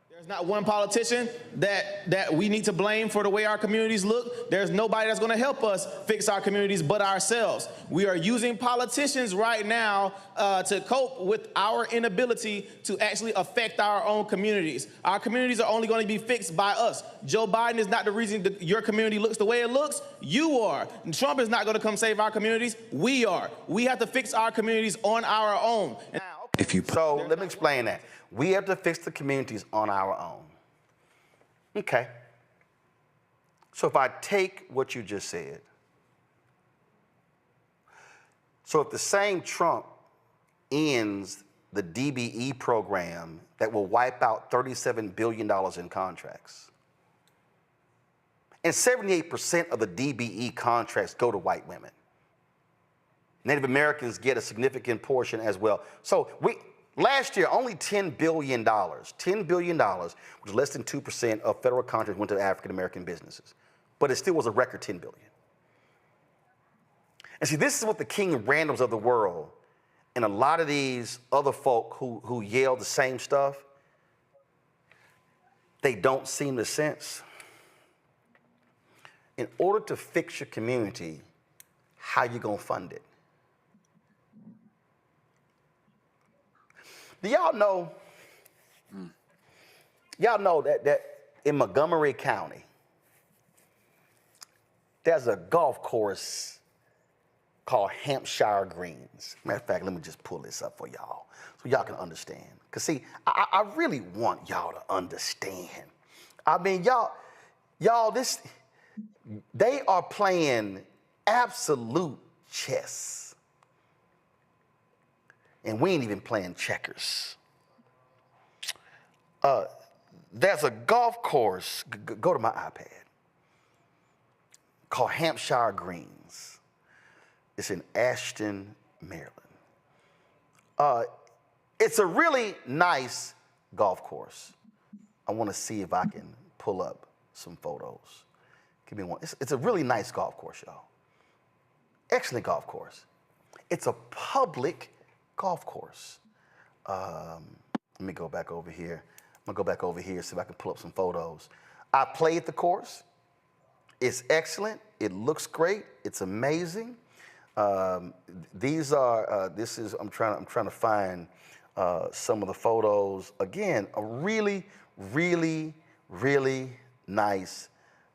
There's not one politician that we need to blame for the way our communities look. There's nobody that's going to help us fix our communities but ourselves. We are using politicians right now to cope with our inability to actually affect our own communities. Our communities are only going to be fixed by us. Joe Biden is not the reason that your community looks the way it looks. You are. And Trump is not going to come save our communities. We are. We have to fix our communities on our own. So let me explain that. We have to fix the communities on our own. Okay. So if I take what you just said, so if the same Trump ends the DBE program that will wipe out $37 billion in contracts, and 78% of the DBE contracts go to white women. Native Americans get a significant portion as well. So last year, only $10 billion, which is less than 2% of federal contracts went to African-American businesses. But it still was a record $10 billion. And see, this is what the King Randoms of the world and a lot of these other folk who yell the same stuff, they don't seem to sense. In order to fix your community, how you gonna fund it? Do y'all know? Y'all know that in Montgomery County, there's a golf course called Hampshire Greens. Matter of fact, let me just pull this up for y'all so y'all can understand. Because see, I really want y'all to understand. I mean, they are playing absolute chess. And we ain't even playing checkers. There's a golf course, go to my iPad, called Hampshire Greens. It's in Ashton, Maryland. It's a really nice golf course. I want to see if I can pull up some photos. Give me one. It's a really nice golf course, y'all. Excellent golf course. It's a public golf course. Let me go back over here. I'm gonna go back over here, see if I can pull up some photos. I played the course. It's excellent. It looks great. It's amazing. I'm trying to find some of the photos. Again, a really, really, really nice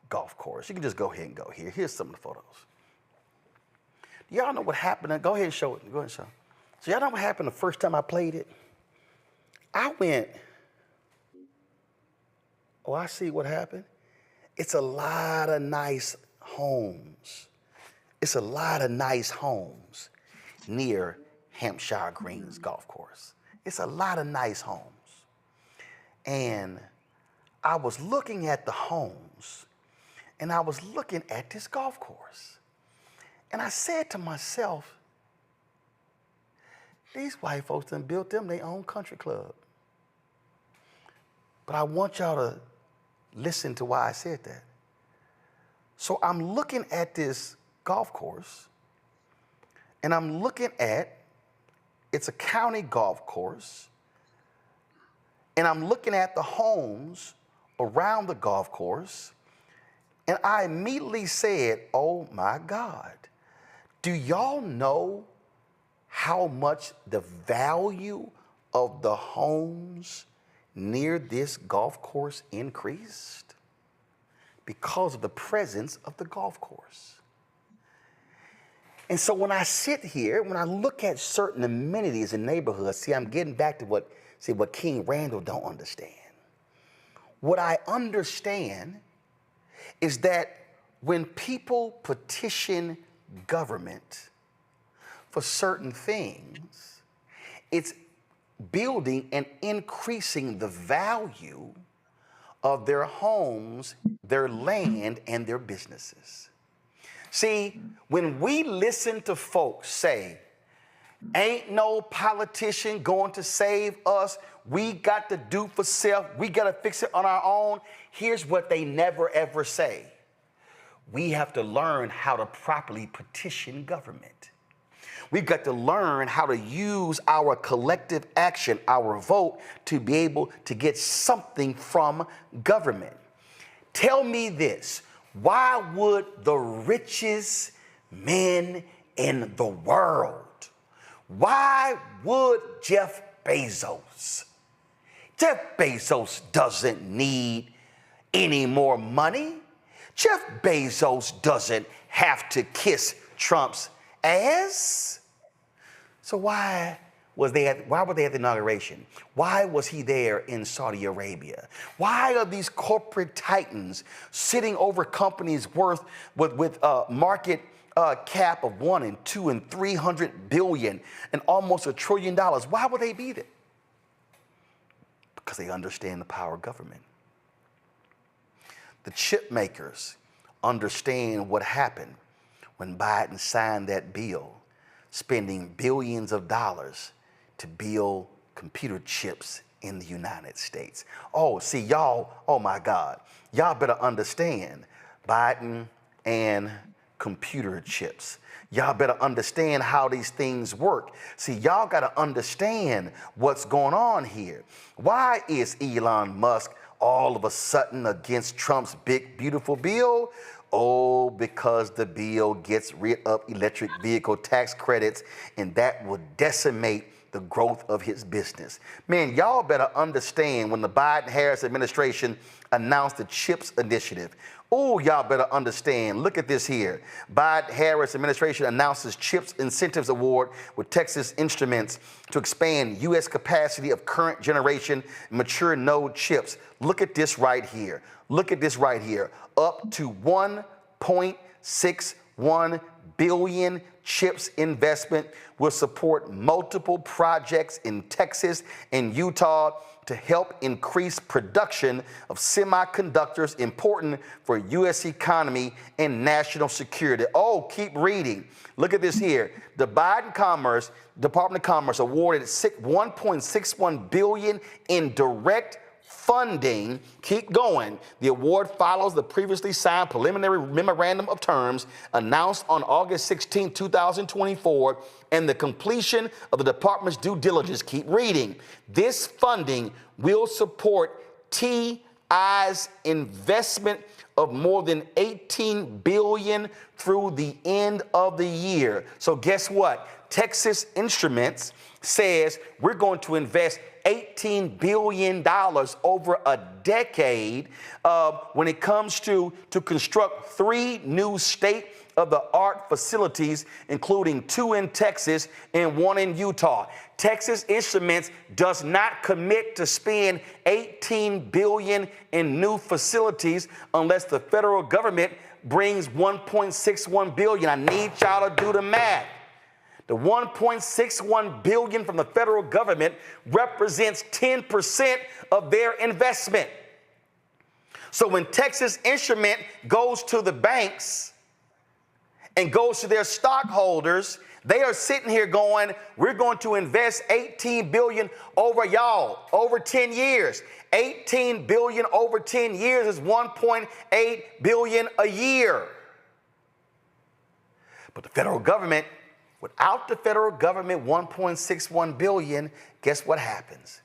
golf course. You can just go ahead and go here. Here's some of the photos. Do y'all know what happened? Go ahead and show it. Go ahead and show it. So y'all know what happened the first time I played it? I went, oh, I see what happened. it's a lot of nice homes. It's a lot of nice homes near Hampshire Greens Golf Course. It's a lot of nice homes. And I was looking at the homes, and I was looking at this golf course. And I said to myself, these white folks done built them their own country club. But I want y'all to listen to why I said that. So I'm looking at this golf course, and I'm looking at, it's a county golf course, and I'm looking at the homes around the golf course, and I immediately said, oh my God, do y'all know how much the value of the homes near this golf course increased? Because of the presence of the golf course. And so when I sit here, when I look at certain amenities in neighborhoods, see, I'm getting back to what King Randall don't understand. What I understand is that when people petition government for certain things, it's building and increasing the value of their homes, their land, and their businesses. See, when we listen to folks say, ain't no politician going to save us, we got to do for self, we got to fix it on our own, here's what they never ever say. We have to learn how to properly petition government. We've got to learn how to use our collective action, our vote, to be able to get something from government. Tell me this, why would the richest men in the world, why would Jeff Bezos doesn't need any more money. Jeff Bezos doesn't have to kiss Trump's ass. So why were they at the inauguration? Why was he there in Saudi Arabia? Why are these corporate titans sitting over companies worth with market cap of 1 and 2 and 300 billion and almost $1 trillion? Why would they be there? Because they understand the power of government. The chip makers understand what happened when Biden signed that bill, spending billions of dollars to build computer chips in the United States. Oh, see, y'all, oh my God, y'all better understand Biden and computer chips. Y'all better understand how these things work. See, y'all got to understand what's going on here. Why is Elon Musk all of a sudden against Trump's big, beautiful bill? Oh, because the bill gets rid of electric vehicle tax credits, and that will decimate the growth of his business. Man, y'all better understand when the Biden-Harris administration announced the CHIPS initiative. Oh, y'all better understand. Look at this here. Biden-Harris administration announces CHIPS incentives award with Texas Instruments to expand U.S. capacity of current generation mature node chips. Look at this right here. Look at this right here. Up to $1.61 billion CHIPS investment will support multiple projects in Texas and Utah to help increase production of semiconductors important for U.S. economy and national security. Oh, keep reading. Look at this here. The Biden Department of Commerce awarded $1.61 billion in direct funding. Keep going. The award follows the previously signed preliminary memorandum of terms announced on August 16, 2024, and the completion of the department's due diligence. Keep reading. This funding will support TI's investment of more than $18 billion through the end of the year. So guess what? Texas Instruments says we're going to invest $18 billion over a decade when it comes to construct 3 new state-of-the-art facilities, including 2 in Texas and 1 in Utah. Texas Instruments does not commit to spend $18 billion in new facilities unless the federal government brings $1.61 billion. I need y'all to do the math. The $1.61 billion from the federal government represents 10% of their investment. So when Texas Instrument goes to the banks and goes to their stockholders, they are sitting here going, we're going to invest $18 billion over y'all, over 10 years. $18 billion over 10 years is $1.8 billion a year. But the federal government, without the federal government $1.61 billion, guess what happens?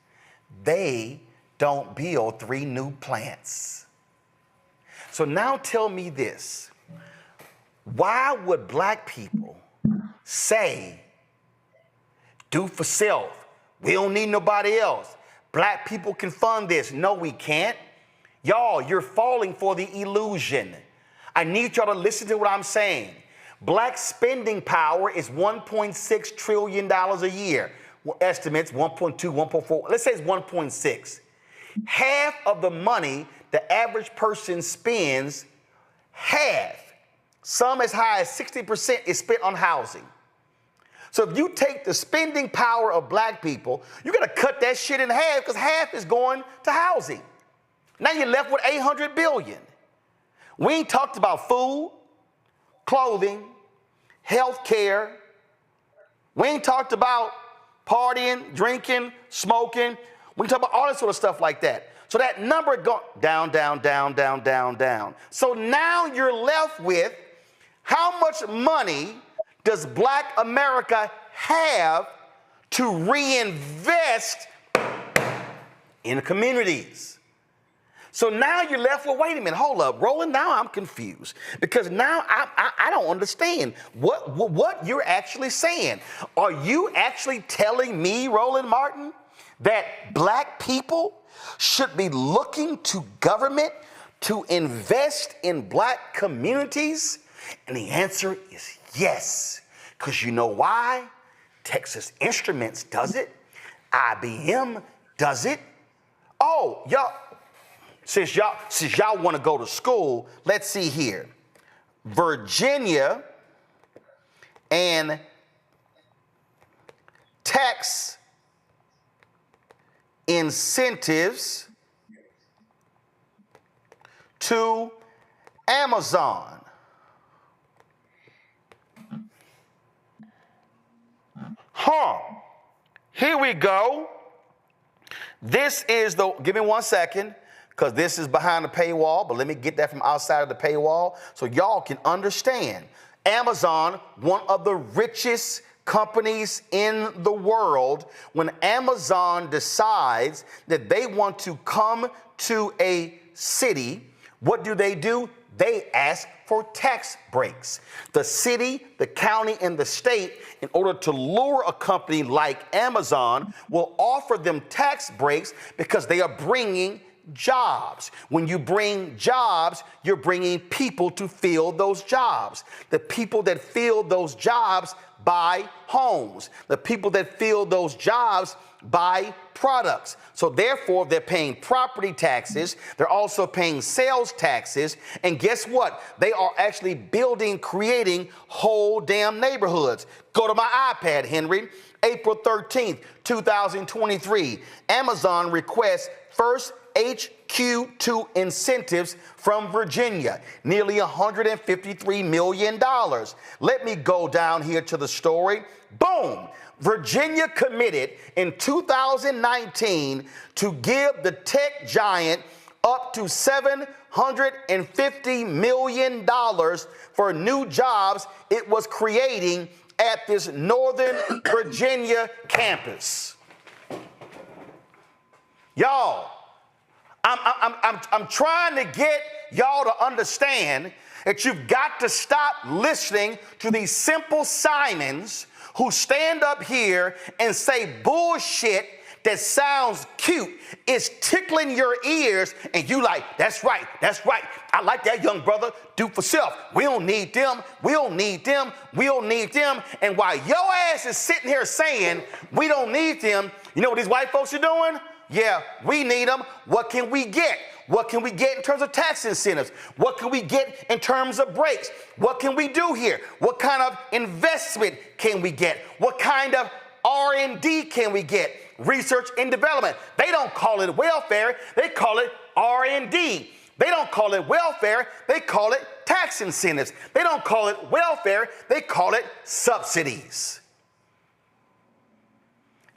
They don't build 3 new plants. So now tell me this. Why would black people say, do for self? We don't need nobody else. Black people can fund this. No, we can't. Y'all, you're falling for the illusion. I need y'all to listen to what I'm saying. Black spending power is $1.6 trillion a year. Estimates 1.2, 1.4. Let's say it's 1.6. Half of the money the average person spends, half, some as high as 60% is spent on housing. So if you take the spending power of black people, you got to cut that shit in half because half is going to housing. Now you're left with $800 billion. We ain't talked about food, clothing, health care. We ain't talked about partying, drinking, smoking. We talk about all that sort of stuff like that. So that number go down, down, down, down, down, down. So now you're left with how much money does black America have to reinvest in the communities? So now you're left with, wait a minute, hold up, Roland, now I'm confused. Because now I don't understand what you're actually saying. Are you actually telling me, Roland Martin, that black people should be looking to government to invest in black communities? And the answer is yes. Because you know why? Texas Instruments does it. IBM does it. Oh, y'all, since y'all want to go to school, let's see here. Virginia and tax incentives to Amazon. Here we go. This is the, give me 1 second, because this is behind the paywall, but let me get that from outside of the paywall so y'all can understand. Amazon, one of the richest companies in the world, when Amazon decides that they want to come to a city, what do? They ask for tax breaks. The city, the county, and the state, in order to lure a company like Amazon, will offer them tax breaks because they are bringing jobs. When you bring jobs, you're bringing people to fill those jobs. The people that fill those jobs buy homes. The people that fill those jobs buy products. So therefore, they're paying property taxes. They're also paying sales taxes. And guess what? They are actually building, creating whole damn neighborhoods. Go to my iPad, Henry. April 13th, 2023. Amazon requests first HQ2 incentives from Virginia, nearly $153 million. Let me go down here to the story. Boom! Virginia committed in 2019 to give the tech giant up to $750 million for new jobs it was creating at this Northern Virginia campus. Y'all, I'm trying to get y'all to understand that you've got to stop listening to these simple Simons who stand up here and say bullshit that sounds cute is tickling your ears, and you like, that's right, I like that young brother, do for self. We don't need them, we don't need them, we don't need them. And while your ass is sitting here saying we don't need them, you know what these white folks are doing? Yeah, we need them. What can we get? What can we get in terms of tax incentives? What can we get in terms of breaks? What can we do here? What kind of investment can we get? What kind of R&D can we get? Research and development. They don't call it welfare, they call it R&D. They don't call it welfare, they call it tax incentives. They don't call it welfare, they call it subsidies.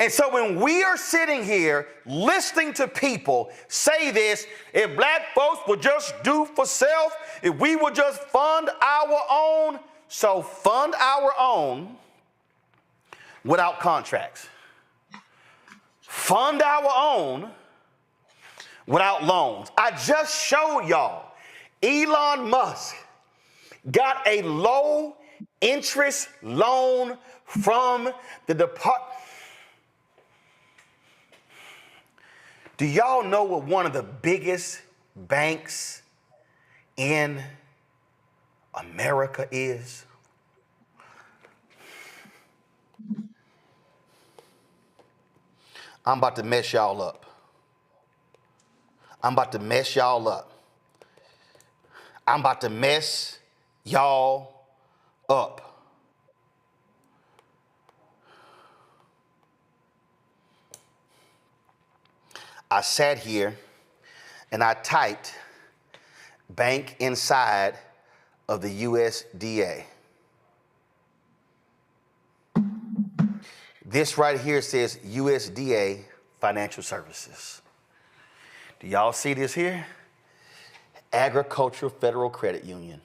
And so when we are sitting here listening to people say this, if black folks would just do for self, if we would just fund our own, so fund our own without contracts. Fund our own without loans. I just showed y'all Elon Musk got a low interest loan from the Department. Do y'all know what one of the biggest banks in America is? I'm about to mess y'all up. I'm about to mess y'all up. I'm about to mess y'all up. I sat here and I typed bank inside of the USDA. This right here says USDA Financial Services. Do y'all see this here? Agricultural Federal Credit Union,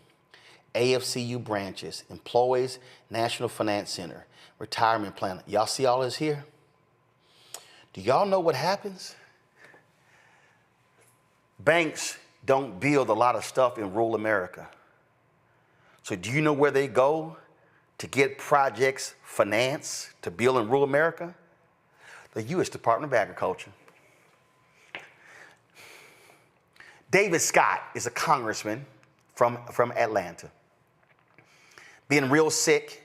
AFCU branches, Employees National Finance Center, Retirement Plan. Y'all see all this here? Do y'all know what happens? Banks don't build a lot of stuff in rural America. So do you know where they go to get projects financed to build in rural America? The U.S. Department of Agriculture. David Scott is a congressman from Atlanta. Being real sick,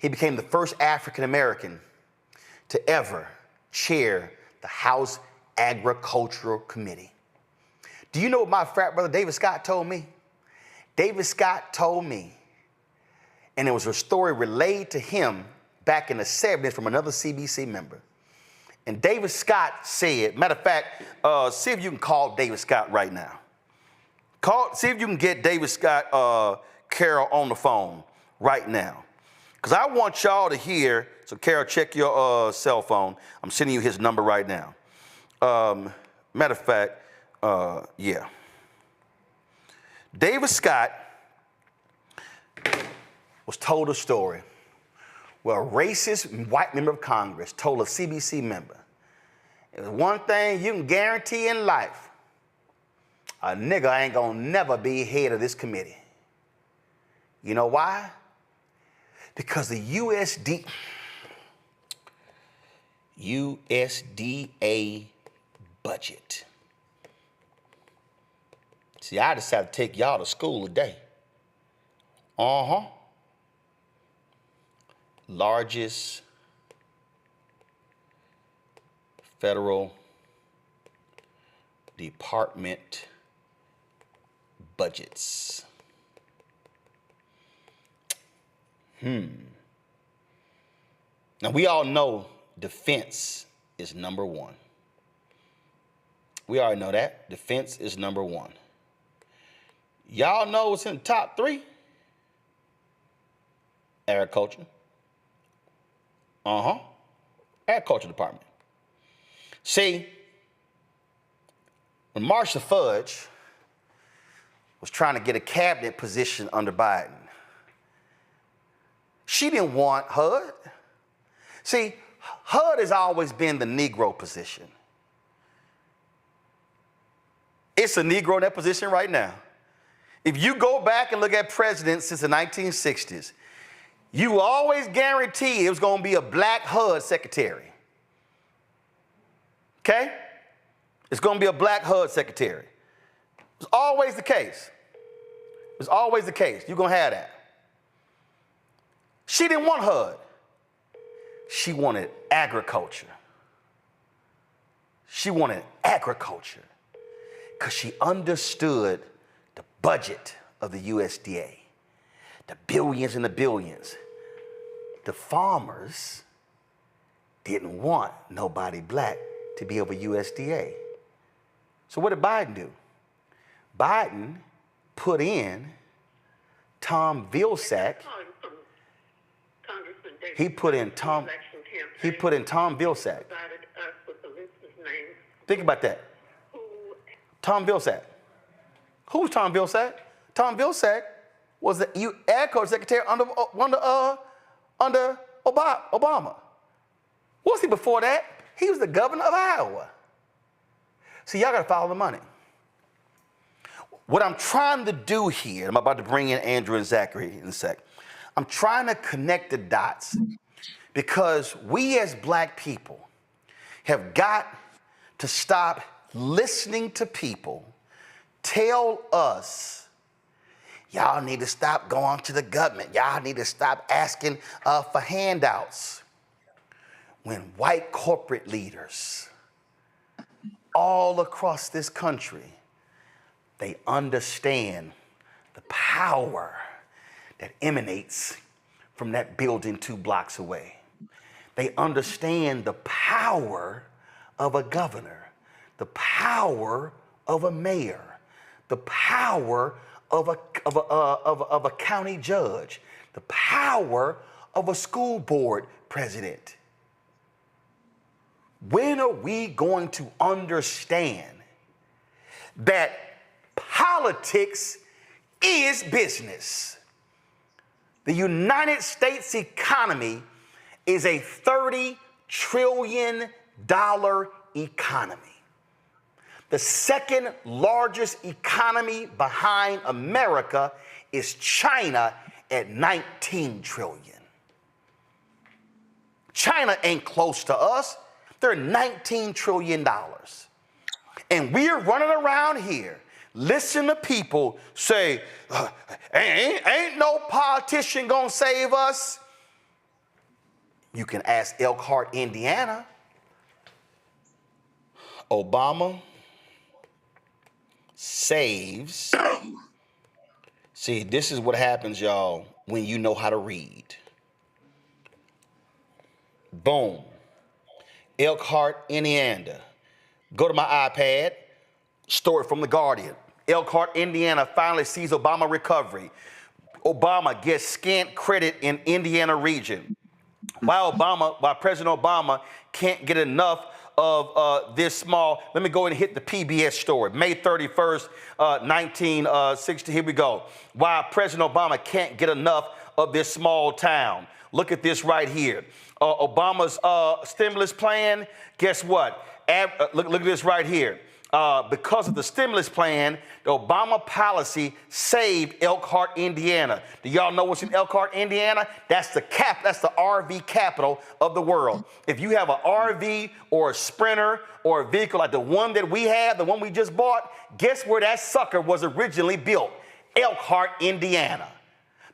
he became the first African American to ever chair the House Agricultural Committee. Do you know what my frat brother David Scott told me? David Scott told me, and it was a story relayed to him back in the 70s from another CBC member. And David Scott said, matter of fact, see if you can call David Scott right now. See if you can get David Scott, Carol, on the phone right now. Because I want y'all to hear, so Carol, check your cell phone. I'm sending you his number right now. Matter of fact, yeah. David Scott was told a story where a racist white member of Congress told a CBC member, there's one thing you can guarantee in life, a nigga ain't gonna never be head of this committee. You know why? Because the USDA budget. See, I decided to take y'all to school today. Largest federal department budgets. Now, we all know defense is number one. We already know that. Defense is number one. Y'all know what's in the top three? Agriculture. Agriculture department. See, when Marcia Fudge was trying to get a cabinet position under Biden, she didn't want HUD. See, HUD has always been the Negro position. It's a Negro in that position right now. If you go back and look at presidents since the 1960s, you always guarantee it was going to be a black HUD secretary. okay? It's going to be a black HUD secretary. It's always the case. It's always the case. You're going to have that. She didn't want HUD. She wanted agriculture. She wanted agriculture because she understood the budget of the USDA, the billions and the billions. The farmers didn't want nobody black to be over USDA. So what did Biden do? Biden put in Tom Vilsack. He put in Tom Vilsack. Think about that. Tom Vilsack. Who's Tom Vilsack? Tom Vilsack was the agriculture secretary under Obama. What was he before that? He was the governor of Iowa. See, y'all gotta follow the money. What I'm trying to do here, I'm about to bring in Andrew and Zachary in a sec. I'm trying to connect the dots because we as black people have got to stop listening to people tell us, y'all need to stop going to the government. Y'all need to stop asking for handouts. When white corporate leaders all across this country, they understand the power that emanates from that building 2 blocks away. They understand the power of a governor, the power of a mayor, the power of a county judge, the power of a school board president. When are we going to understand that politics is business? The United States economy is a $30 trillion economy. The second largest economy behind America is China at 19 trillion. China ain't close to us. They're $19 trillion. And we're running around here, listen to people say, ain't no politician gonna save us. You can ask Elkhart, Indiana. Obama saves. See, this is what happens, y'all, when you know how to read. Boom. Elkhart, Indiana. Go to my iPad, story from The Guardian. Elkhart, Indiana finally sees Obama recovery. Obama gets scant credit in Indiana region. Why President Obama can't get enough of this small, let me go ahead and hit the PBS story. May 31st, 1960, here we go. Why President Obama can't get enough of this small town. Look at this right here. Obama's stimulus plan, guess what? Look at this right here. Because of the stimulus plan, the Obama policy saved Elkhart, Indiana. Do y'all know what's in Elkhart, Indiana? That's the RV capital of the world. If you have an RV or a Sprinter or a vehicle like the one that we have, the one we just bought, guess where that sucker was originally built? Elkhart, Indiana.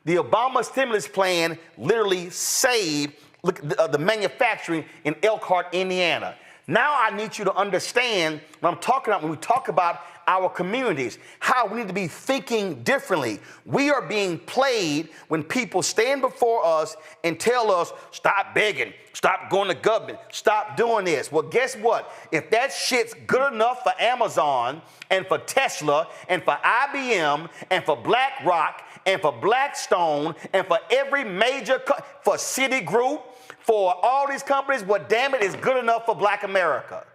The Obama stimulus plan literally saved the manufacturing in Elkhart, Indiana. Now I need you to understand what I'm talking about when we talk about our communities, how we need to be thinking differently. We are being played when people stand before us and tell us, stop begging, stop going to government, stop doing this. Well, guess what? If that shit's good enough for Amazon and for Tesla and for IBM and for BlackRock and for Blackstone and for every major, for Citigroup, for all these companies, well, damn it, it's good enough for Black America.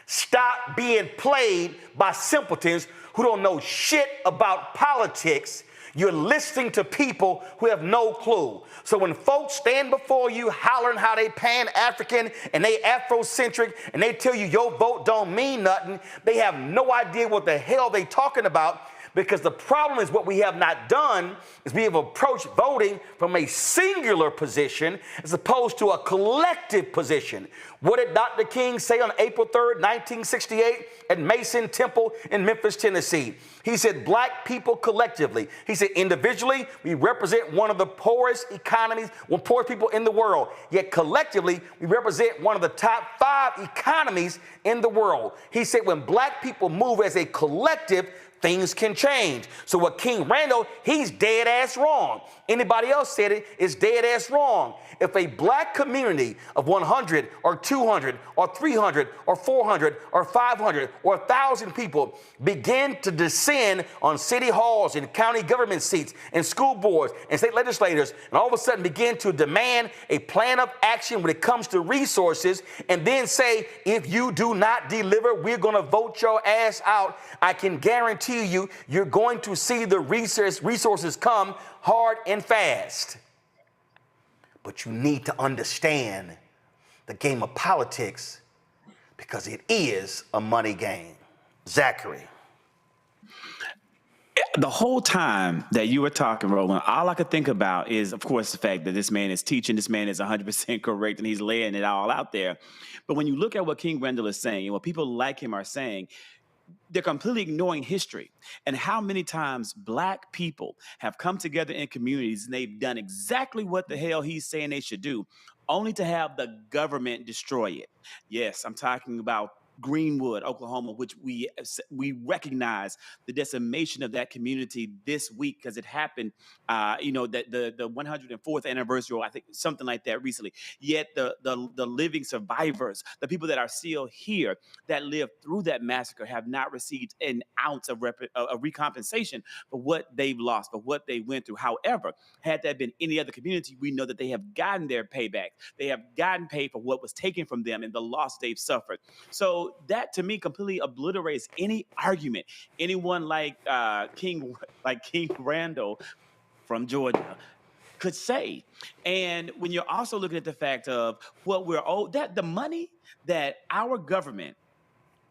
Stop being played by simpletons who don't know shit about politics. You're listening to people who have no clue. So when folks stand before you hollering how they Pan-African and they Afrocentric and they tell you your vote don't mean nothing, they have no idea what the hell they talking about, Because the problem is what we have not done is we have approached voting from a singular position as opposed to a collective position. What did Dr. King say on April 3rd, 1968 at Mason Temple in Memphis, Tennessee? He said, black people collectively. He said, individually, we represent one of the poorest economies, one poorest people in the world. Yet collectively, we represent one of the top 5 economies in the world. He said, when black people move as a collective, things can change. So what King Randall, he's dead ass wrong. Anybody else said it, it's dead ass wrong. If a black community of 100 or 200 or 300 or 400 or 500 or 1,000 people begin to descend on city halls and county government seats and school boards and state legislators, and all of a sudden begin to demand a plan of action when it comes to resources, and then say, if you do not deliver, we're going to vote your ass out, I can guarantee you, you're going to see the resources come hard and fast. But you need to understand the game of politics because it is a money game. Zachary. The whole time that you were talking, Roland, all I could think about is, of course, the fact that this man is teaching, this man is 100% correct, and he's laying it all out there. But when you look at what King Randall is saying and what people like him are saying, they're completely ignoring history and how many times black people have come together in communities and they've done exactly what the hell he's saying they should do, only to have the government destroy it. Yes, I'm talking about Greenwood, Oklahoma, which we recognize the decimation of that community this week because it happened, that the 104th anniversary, or I think something like that recently. Yet the living survivors, the people that are still here that lived through that massacre, have not received an ounce of recompensation for what they've lost, for what they went through. However, had that been any other community, we know that they have gotten their payback. They have gotten paid for what was taken from them and the loss they've suffered. So that to me completely obliterates any argument anyone like King Randall from Georgia could say. And when you're also looking at the fact of what we're owed, that the money that our government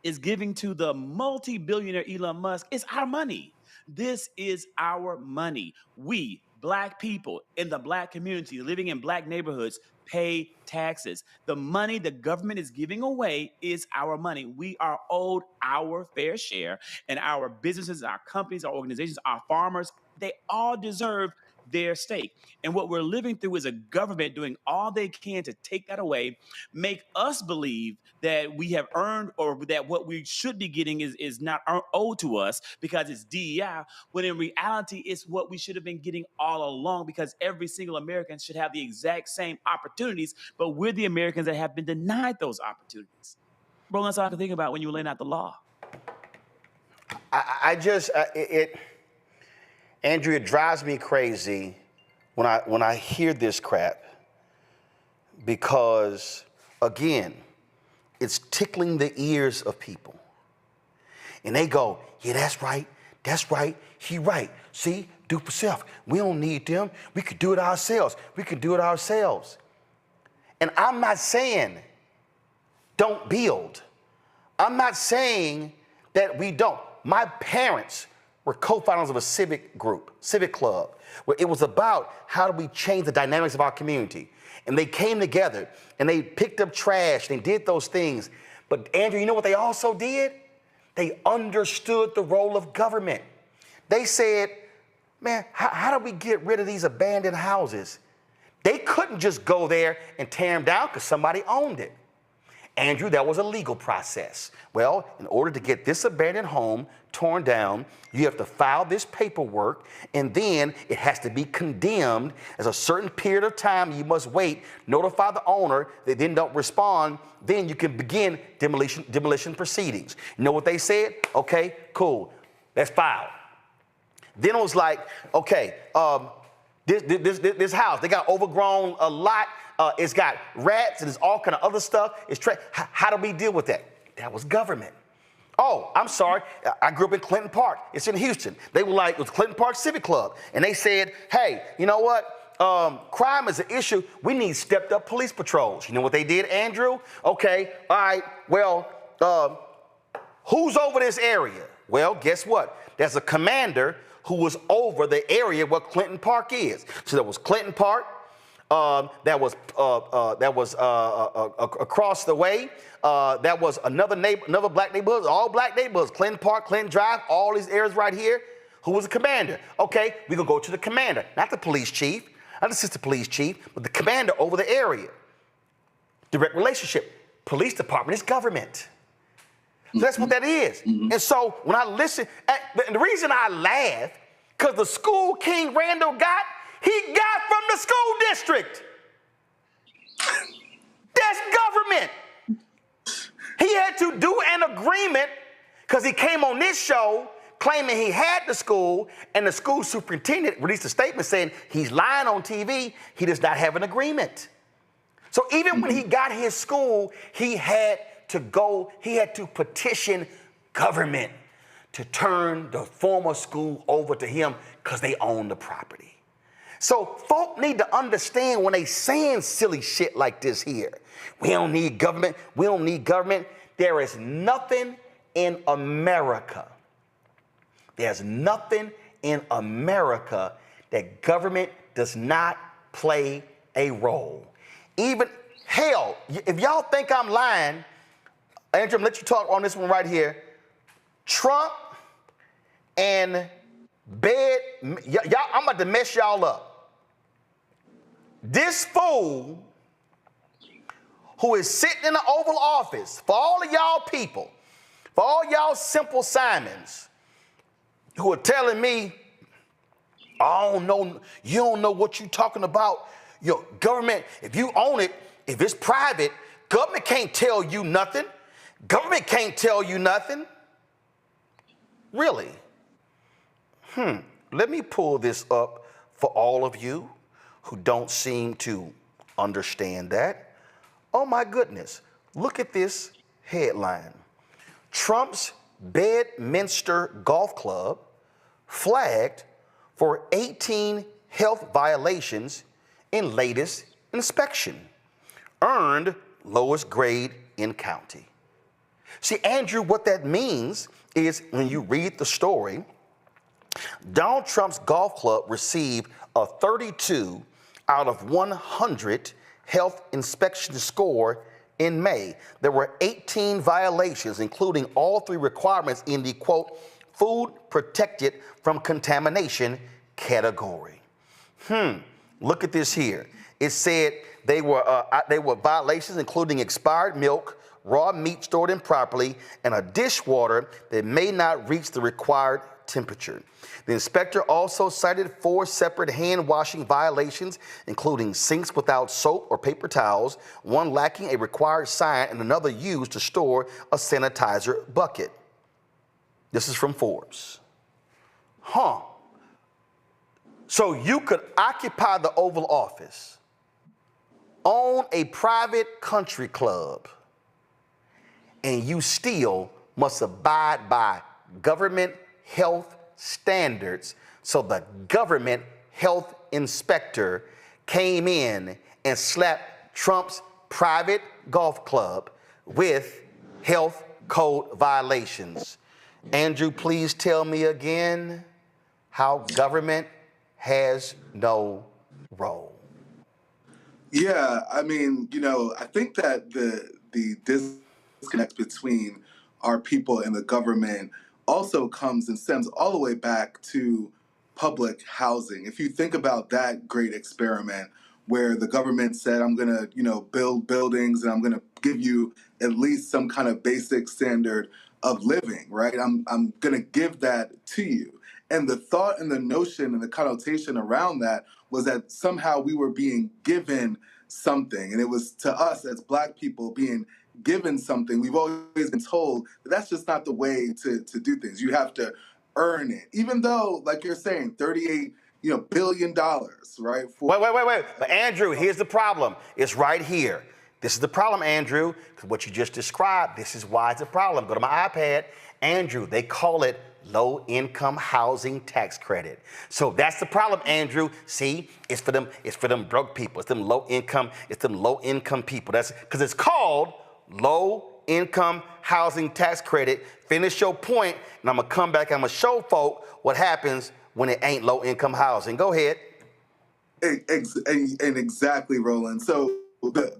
is giving to the multi-billionaire Elon Musk is our money. This is our money. We, black people in the black community living in black neighborhoods, pay taxes. The money the government is giving away is our money. We are owed our fair share, and our businesses, our companies, our organizations, our farmers, they all deserve their stake. And what we're living through is a government doing all they can to take that away, make us believe that we have earned, or that what we should be getting is not owed to us because it's DEI, when in reality it's what we should have been getting all along, because every single American should have the exact same opportunities, but we're the Americans that have been denied those opportunities. Bro, that's all I can think about when you were laying out the law. Andrew, it drives me crazy when I hear this crap because, again, it's tickling the ears of people. And they go, yeah, that's right, he right. See, do for self. We don't need them. We could do it ourselves. And I'm not saying don't build. I'm not saying that we don't. My parents were co-founders of a civic club, where it was about how do we change the dynamics of our community. And they came together and they picked up trash and they did those things. But Andrew, you know what they also did? They understood the role of government. They said, man, how do we get rid of these abandoned houses? They couldn't just go there and tear them down because somebody owned it. Andrew, that was a legal process. Well, in order to get this abandoned home torn down, you have to file this paperwork, and then it has to be condemned. As a certain period of time you must wait, notify the owner, they then don't respond, then you can begin demolition proceedings. You know what they said? Okay, cool, let's file. Then it was like, okay, this house, they got overgrown a lot. It's got rats and there's all kind of other stuff. How do we deal with that? That was government. Oh, I'm sorry. I grew up in Clinton Park. It's in Houston. They were like, it was Clinton Park Civic Club. And they said, hey, you know what? Crime is an issue. We need stepped up police patrols. You know what they did, Andrew? Okay, all right, well, who's over this area? Well, guess what? there's a commander who was over the area where Clinton Park is. So there was Clinton Park, that was across the way. That was another black neighborhood, all black neighborhoods, Clinton Park, Clinton Drive, all these areas right here. Who was the commander? Okay, we're gonna go to the commander, not the police chief, not the assistant police chief, but the commander over the area. Direct relationship. Police department is government. So that's what that is. And so when I listen, and the reason I laugh, because the school King Randall got, he got from the school district. That's government. He had to do an agreement because he came on this show claiming he had the school, and the school superintendent released a statement saying he's lying on TV. He does not have an agreement. So even when he got his school, he had to petition government to turn the former school over to him because they own the property. So folk need to understand when they saying silly shit like this here. We don't need government. We don't need government. There is nothing in America. There's nothing in America that government does not play a role. Even, hell, if y'all think I'm lying, Andrew, I'm gonna let you talk on this one right here. Trump and y'all, I'm about to mess y'all up. This fool who is sitting in the Oval Office, for all of y'all people, for all y'all simple Simons who are telling me, I don't know, you don't know what you're talking about. Your government, if you own it, if it's private, government can't tell you nothing. Government can't tell you nothing. Really? Let me pull this up for all of you who don't seem to understand that. Oh my goodness, look at this headline. Trump's Bedminster Golf Club flagged for 18 health violations in latest inspection. Earned lowest grade in county. See, Andrew, what that means is when you read the story, Donald Trump's golf club received a 32 out of 100 health inspection score in May. There were 18 violations, including all 3 requirements in the, quote, food protected from contamination category. Look at this here. It said they were violations including expired milk, raw meat stored improperly, and a dishwater that may not reach the required temperature. The inspector also cited 4 separate hand washing violations, including sinks without soap or paper towels, one lacking a required sign, and another used to store a sanitizer bucket. This is from Forbes. So you could occupy the Oval Office, own a private country club, and you still must abide by government health standards. So the government health inspector came in and slapped Trump's private golf club with health code violations. Andrew, please tell me again how government has no role. Yeah, I mean, I think that the disconnect between our people and the government also comes and stems all the way back to public housing. If you think about that great experiment where the government said, I'm going to, build buildings and I'm going to give you at least some kind of basic standard of living, right? I'm going to give that to you. And the thought and the notion and the connotation around that was that somehow we were being given something. And it was to us as Black people being given something. We've always been told that that's just not the way to do things. You have to earn it. Even though, like you're saying, $38 billion, right? Wait. But Andrew, here's the problem. It's right here. This is the problem, Andrew, because what you just described, this is why it's a problem. Go to my iPad. Andrew, they call it low-income housing tax credit. So that's the problem, Andrew. See, it's for them broke people. It's them low-income people. That's because it's called low-income housing tax credit. Finish your point, and I'm gonna come back. I'm gonna show folk what happens when it ain't low-income housing. Go ahead. And exactly, Roland. So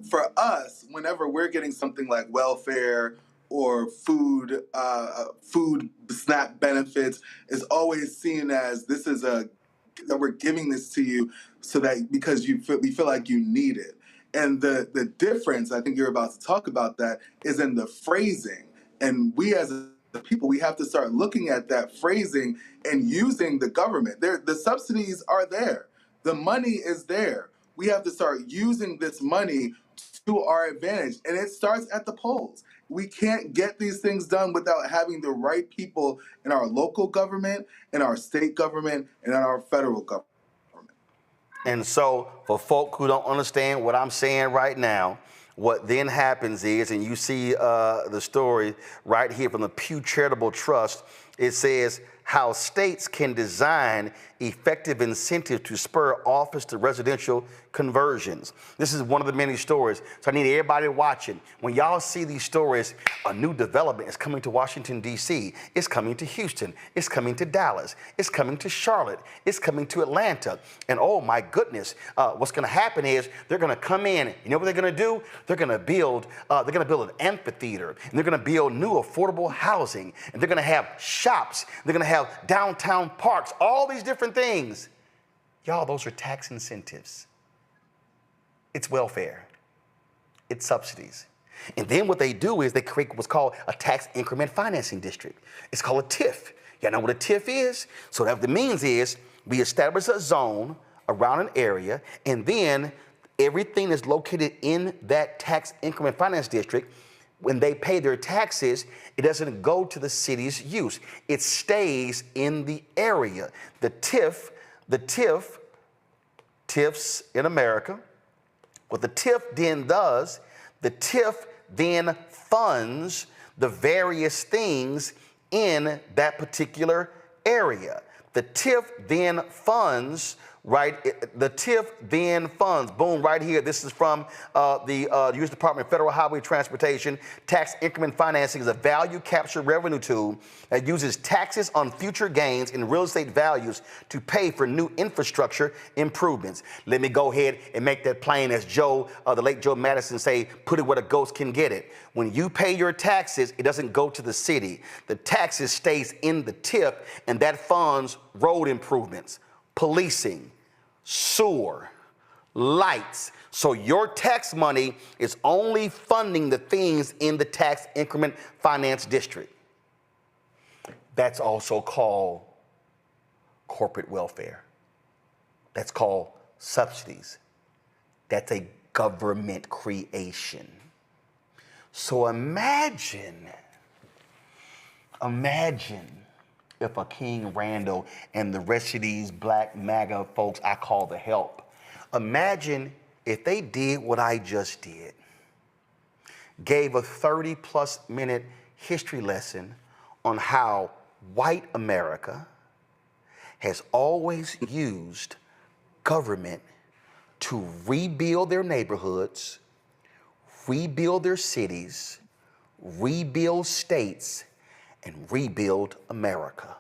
for us, whenever we're getting something like welfare or food SNAP benefits, is always seen as this is that we're giving this to you so that because we feel like you need it. And the difference, I think you're about to talk about that, is in the phrasing. And we as the people, we have to start looking at that phrasing and using the government. The subsidies are there. The money is there. We have to start using this money to our advantage. And it starts at the polls. We can't get these things done without having the right people in our local government, in our state government, and in our federal government. And so for folk who don't understand what I'm saying right now, what then happens is, and you see the story right here from the Pew Charitable Trust, it says how states can design effective incentives to spur office to residential conversions. This is one of the many stories. So I need everybody watching. When y'all see these stories, a new development is coming to Washington, D.C. It's coming to Houston. It's coming to Dallas. It's coming to Charlotte. It's coming to Atlanta. And oh my goodness, what's going to happen is they're going to come in. You know what they're going to do? They're going to build an amphitheater, and they're going to build new affordable housing, and they're going to have shops. They're going to have downtown parks, all these different things. Y'all, those are tax incentives. It's welfare. It's subsidies. And then what they do is they create what's called a tax increment financing district. It's called a TIF. Y'all know what a TIF is? So what that means is we establish a zone around an area, and then everything that's located in that tax increment finance district, when they pay their taxes, it doesn't go to the city's use. It stays in the area. The TIFs in America, what the TIF then does, the TIF then funds the various things in that particular area. The TIF then funds, right? The TIF then funds, boom, right here. This is from the U.S. Department of Federal Highway Transportation. Tax increment financing is a value capture revenue tool that uses taxes on future gains in real estate values to pay for new infrastructure improvements. Let me go ahead and make that plain as Joe, the late Joe Madison say, put it where the ghost can get it. When you pay your taxes, it doesn't go to the city. The taxes stays in the TIF, and that funds road improvements, policing, sewer, lights. So your tax money is only funding the things in the tax increment finance district. That's also called corporate welfare. That's called subsidies. That's a government creation. So imagine if a King Randall and the rest of these black MAGA folks I call the help, imagine if they did what I just did, gave a 30+ minute history lesson on how white America has always used government to rebuild their neighborhoods, rebuild their cities, rebuild states, and rebuild America.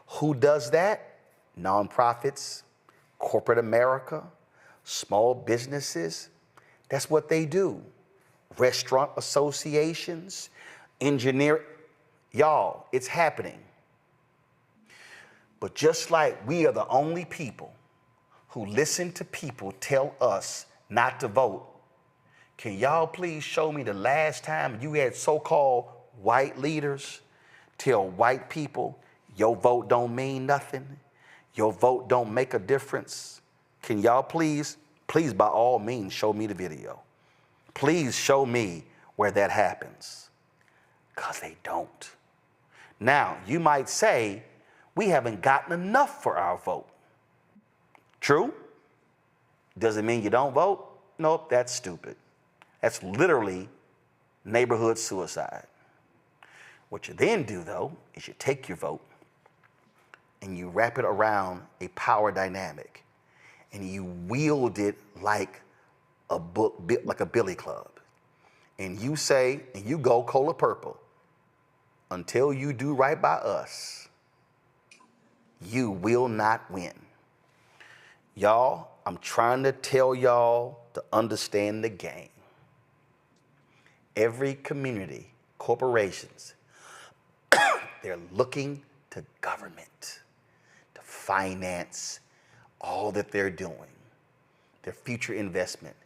Who does that? Nonprofits, corporate America, small businesses. That's what they do. Restaurant associations, engineering. Y'all, it's happening. But just like we are the only people who listen to people tell us not to vote, can y'all please show me the last time you had so-called white leaders tell white people your vote don't mean nothing, your vote don't make a difference? Can y'all please by all means show me the video. Please show me where that happens, because they don't. Now, you might say, we haven't gotten enough for our vote. True? Does it mean you don't vote? Nope, that's stupid. That's literally neighborhood suicide. What you then do, though, is you take your vote and you wrap it around a power dynamic and you wield it like a billy club. and you say, and you go color purple, until you do right by us, you will not win. Y'all, I'm trying to tell y'all to understand the game. Every community, corporations, they're looking to government to finance all that they're doing, their future investment,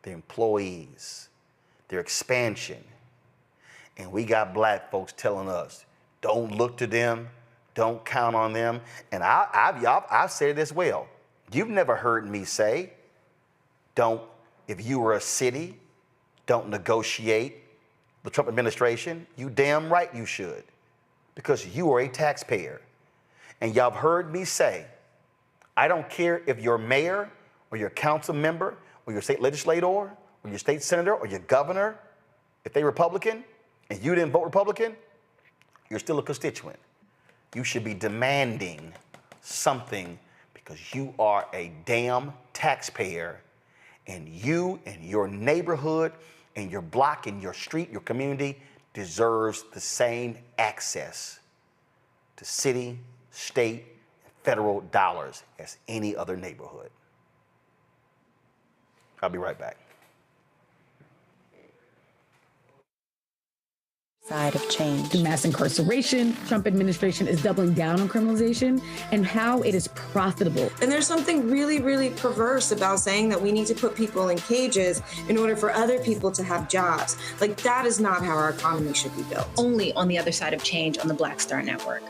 their employees, their expansion. And we got black folks telling us, don't look to them, don't count on them. And I've said it as well. You've never heard me say, if you were a city, don't negotiate the Trump administration. You damn right you should, because you are a taxpayer. And y'all have heard me say, I don't care if your mayor or your council member or your state legislator or your state senator or your governor, if they Republican and you didn't vote Republican, you're still a constituent. You should be demanding something because you are a damn taxpayer, and you and your neighborhood and your block and your street, your community deserves the same access to city, state, and federal dollars as any other neighborhood. I'll be right back. Side of change. To mass incarceration, Trump administration is doubling down on criminalization and how it is profitable. And there's something really, really perverse about saying that we need to put people in cages in order for other people to have jobs. Like, that is not how our economy should be built. Only on the other side of change on the Black Star Network.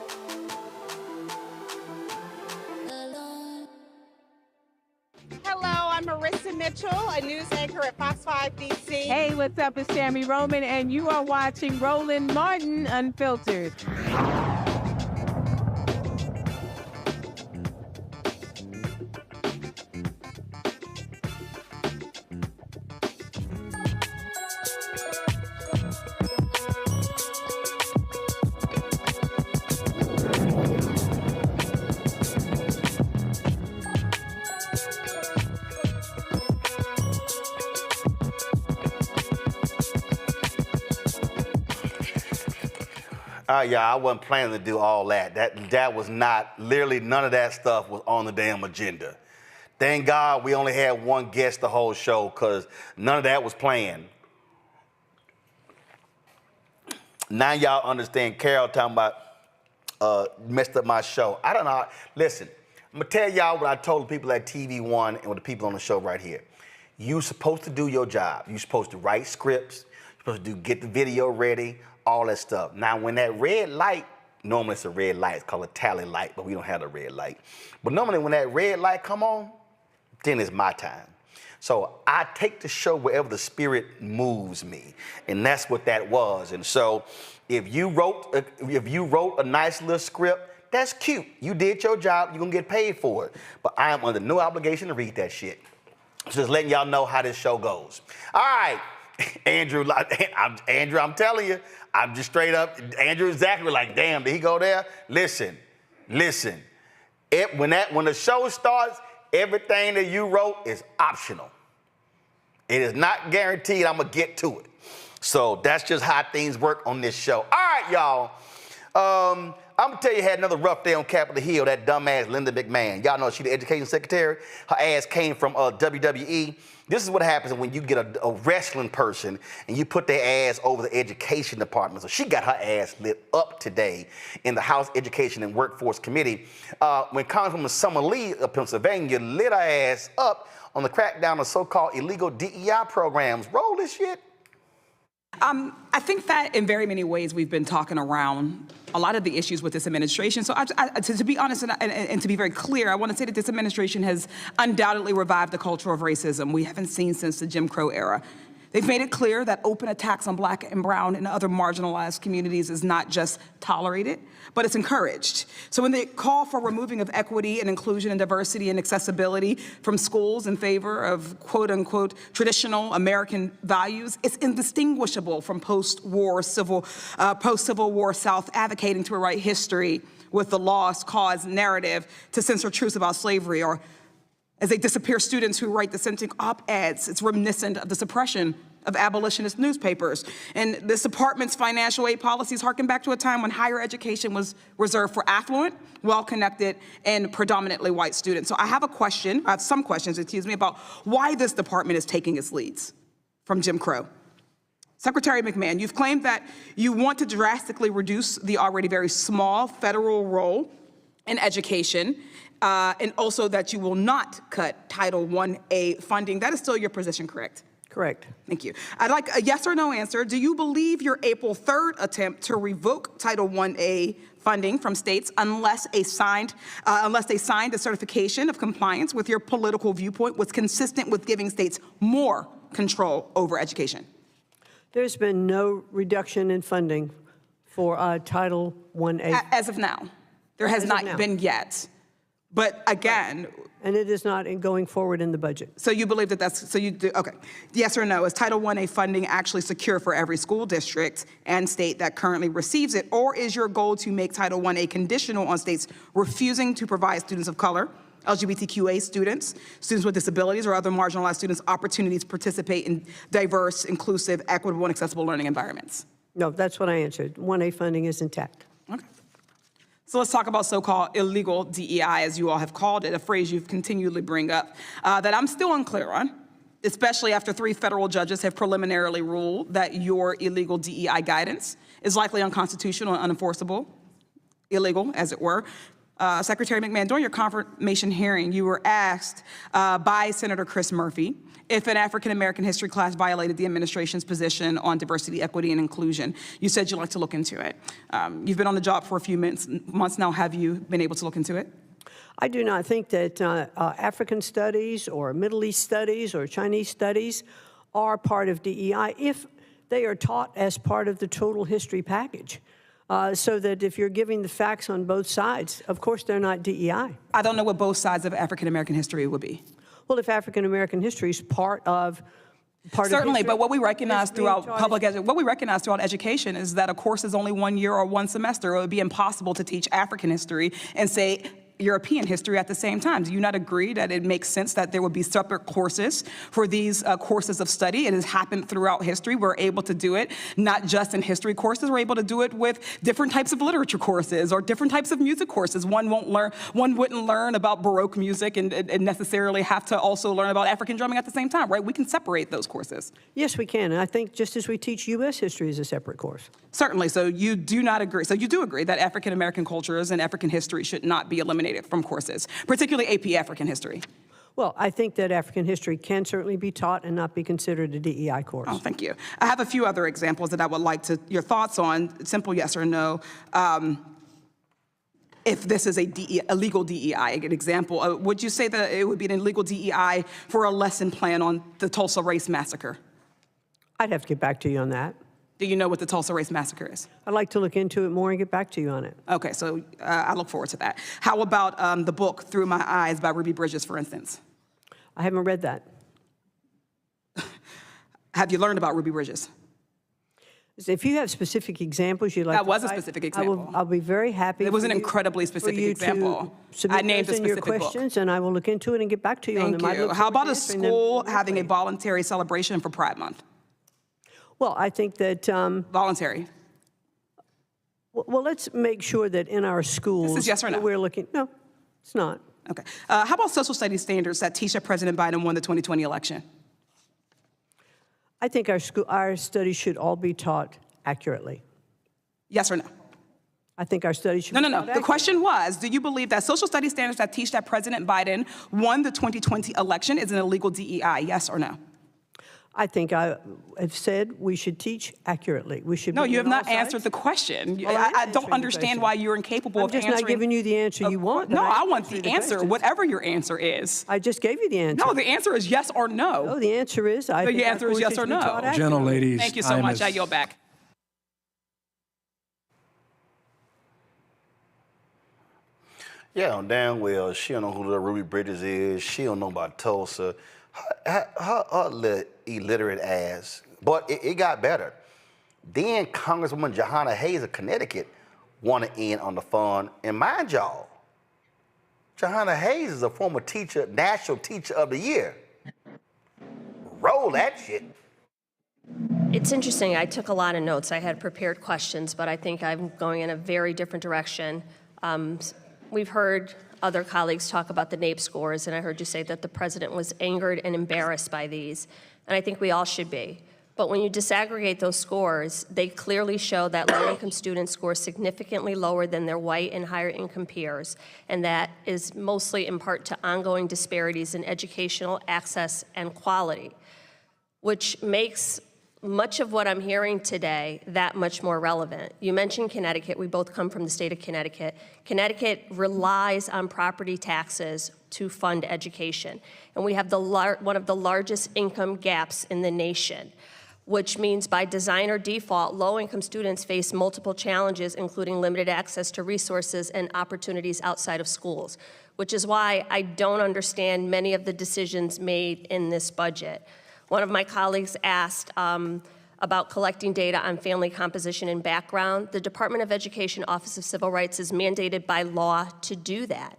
I'm Marissa Mitchell, a news anchor at Fox 5 DC. Hey, what's up? It's Tammy Roman, and you are watching Roland Martin Unfiltered. Yeah, I wasn't planning to do all that. That was not, literally none of that stuff was on the damn agenda. Thank God we only had one guest the whole show, because none of that was planned. Now y'all understand Carol talking about messed up my show. I don't know. Listen, I'm gonna tell y'all what I told the people at TV One and with the people on the show right here. You're supposed to do your job. You're supposed to write scripts. You're supposed to get the video ready, all that stuff. Now, when that red light, normally it's a red light, it's called a tally light, but we don't have a red light. But normally when that red light come on, then it's my time. So I take the show wherever the spirit moves me, and that's what that was. And so if you wrote a nice little script, that's cute. You did your job, you're gonna get paid for it. But I am under no obligation to read that shit. Just letting y'all know how this show goes. All right, Andrew, I'm telling you, I'm just straight up, Andrew exactly like, damn, did he go there? Listen. When the show starts, everything that you wrote is optional. It is not guaranteed I'm gonna get to it. So that's just how things work on this show. All right, y'all. I'm gonna tell you, had another rough day on Capitol Hill, that dumbass Linda McMahon. Y'all know she the education secretary. Her ass came from WWE. This is what happens when you get a wrestling person and you put their ass over the education department. So she got her ass lit up today in the House Education and Workforce Committee when Congresswoman Summer Lee of Pennsylvania lit her ass up on the crackdown of so-called illegal DEI programs. Roll this shit. I think that in very many ways we've been talking around a lot of the issues with this administration. So to be honest and to be very clear, I want to say that this administration has undoubtedly revived the culture of racism we haven't seen since the Jim Crow era. They've made it clear that open attacks on Black and brown and other marginalized communities is not just tolerated, but it's encouraged. So when they call for removing of equity and inclusion and diversity and accessibility from schools in favor of quote unquote traditional American values, it's indistinguishable from post-Civil War South advocating to rewrite history with the lost cause narrative to censor truths about slavery, or as they disappear students who write dissenting op-eds. It's reminiscent of the suppression of abolitionist newspapers. And this department's financial aid policies harken back to a time when higher education was reserved for affluent, well-connected, and predominantly white students. So I have some questions, about why this department is taking its leads from Jim Crow. Secretary McMahon, you've claimed that you want to drastically reduce the already very small federal role in education, and also that you will not cut Title I-A funding. That is still your position, correct? Correct. Thank you. I'd like a yes or no answer. Do you believe your April 3rd attempt to revoke Title I-A funding from states unless they signed a certification of compliance with your political viewpoint was consistent with giving states more control over education? There's been no reduction in funding for Title I-A. As of now. There has not been yet. But again, right. And it is not going forward in the budget. So you believe that okay. Yes or no, is Title I-A funding actually secure for every school district and state that currently receives it? Or is your goal to make Title I-A conditional on states refusing to provide students of color, LGBTQA students with disabilities, or other marginalized students opportunities to participate in diverse, inclusive, equitable, and accessible learning environments? No, that's what I answered. I-A funding is intact. Okay. So let's talk about so-called illegal DEI, as you all have called it, a phrase you've continually bring up, that I'm still unclear on, especially after 3 federal judges have preliminarily ruled that your illegal DEI guidance is likely unconstitutional and unenforceable, illegal, as it were. Secretary McMahon, during your confirmation hearing, you were asked by Senator Chris Murphy if an African-American history class violated the administration's position on diversity, equity, and inclusion. You said you'd like to look into it. You've been on the job for a few months now. Have you been able to look into it? I do not think that African studies or Middle East studies or Chinese studies are part of DEI if they are taught as part of the total history package. So that if you're giving the facts on both sides, of course they're not DEI. I don't know what both sides of African-American history would be. Well, if African-American history is part of Certainly, history, but what we recognize throughout education is that a course is only 1 year or 1 semester. It would be impossible to teach African history and say European history at the same time. Do you not agree that it makes sense that there would be separate courses for these courses of study? It has happened throughout history. We're able to do it not just in history courses. We're able to do it with different types of literature courses or different types of music courses. One wouldn't learn about Baroque music and necessarily have to also learn about African drumming at the same time, right? We can separate those courses. Yes, we can. And I think just as we teach U.S. history as a separate course. Certainly. So you do not agree. So you do agree that African-American cultures and African history should not be eliminated from courses, particularly AP African history? Well, I think that African history can certainly be taught and not be considered a DEI course. Oh, thank you. I have a few other examples that I would like your thoughts on, simple yes or no. If this is a legal DEI, an example, would you say that it would be an illegal DEI for a lesson plan on the Tulsa Race Massacre? I'd have to get back to you on that. Do you know what the Tulsa Race Massacre is? I'd like to look into it more and get back to you on it. Okay, so I look forward to that. How about the book Through My Eyes by Ruby Bridges, for instance? I haven't read that. Have you learned about Ruby Bridges? If you have specific examples you'd like that was a specific example. I'll be very happy. It was an incredibly specific example. I named those in your questions, and I will look into it and get back to you on them. Thank you. How about a school having a voluntary celebration for Pride Month? Well, I think that... voluntary. Well, let's make sure that in our schools... This is yes or no? We're looking... No, it's not. Okay. How about social studies standards that teach that President Biden won the 2020 election? I think our studies should all be taught accurately. Yes or no? I think our studies should be taught accurately. The question was, do you believe that social studies standards that teach that President Biden won the 2020 election is an illegal DEI? Yes or no? I think I have said we should teach accurately. We should. No, you have not answered the question. Well, I don't understand why you're incapable of answering. I'm just not giving you the answer you want. No, I want the answer, whatever your answer is. I just gave you the answer. No, the answer is yes or no. No, the answer is the answer is yes or no. Gentleladies, thank you so much. I yield back. Yeah, damn well, she don't know who the Ruby Bridges is. She don't know about Tulsa. Her illiterate ass. But it got better. Then Congresswoman Johanna Hayes of Connecticut wanted in on the fun. And mind y'all, Johanna Hayes is a former teacher, National Teacher of the Year. Roll that shit. It's interesting. I took a lot of notes. I had prepared questions, but I think I'm going in a very different direction. We've heard other colleagues talk about the NAEP scores, and I heard you say that the president was angered and embarrassed by these, and I think we all should be. But when you disaggregate those scores, they clearly show that low-income students score significantly lower than their white and higher-income peers, and that is mostly in part to ongoing disparities in educational access and quality, which makes much of what I'm hearing today that much more relevant. You mentioned Connecticut. We both come from the state of Connecticut. Connecticut relies on property taxes to fund education, and we have one of the largest income gaps in the nation, which means by design or default, low-income students face multiple challenges, including limited access to resources and opportunities outside of schools, which is why I don't understand many of the decisions made in this budget. One of my colleagues asked about collecting data on family composition and background. The Department of Education Office of Civil Rights is mandated by law to do that.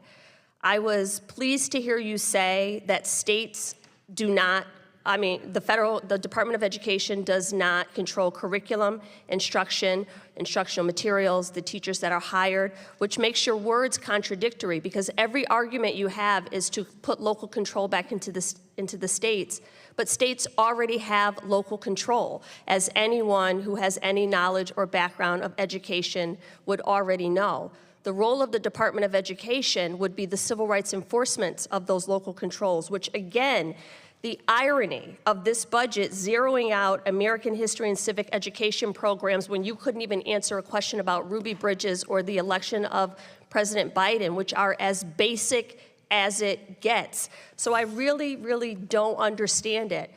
I was pleased to hear you say that states do not, the Department of Education does not control curriculum, instructional materials, the teachers that are hired, which makes your words contradictory because every argument you have is to put local control back into the states. But states already have local control, as anyone who has any knowledge or background of education would already know. The role of the Department of Education would be the civil rights enforcement of those local controls, which again, the irony of this budget zeroing out American history and civic education programs when you couldn't even answer a question about Ruby Bridges or the election of President Biden, which are as basic as it gets. So I really, really don't understand it.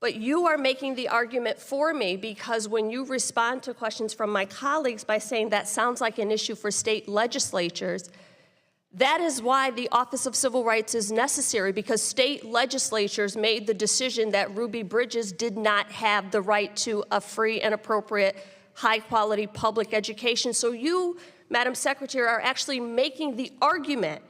But you are making the argument for me because when you respond to questions from my colleagues by saying that sounds like an issue for state legislatures, that is why the Office of Civil Rights is necessary, because state legislatures made the decision that Ruby Bridges did not have the right to a free and appropriate, high-quality public education. So you, Madam Secretary, are actually making the argument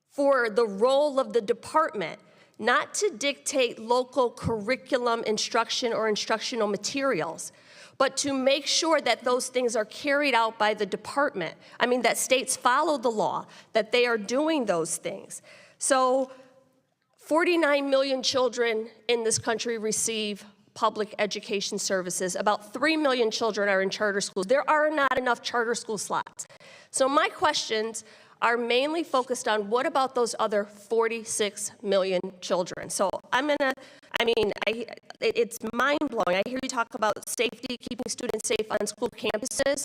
for the role of the department, not to dictate local curriculum instruction or instructional materials, but to make sure that those things are carried out by the department. That states follow the law, that they are doing those things. So 49 million children in this country receive public education services. About 3 million children are in charter schools. There are not enough charter school slots. So my questions are mainly focused on what about those other 46 million children. So it's mind-blowing. I hear you talk about safety, keeping students safe on school campuses,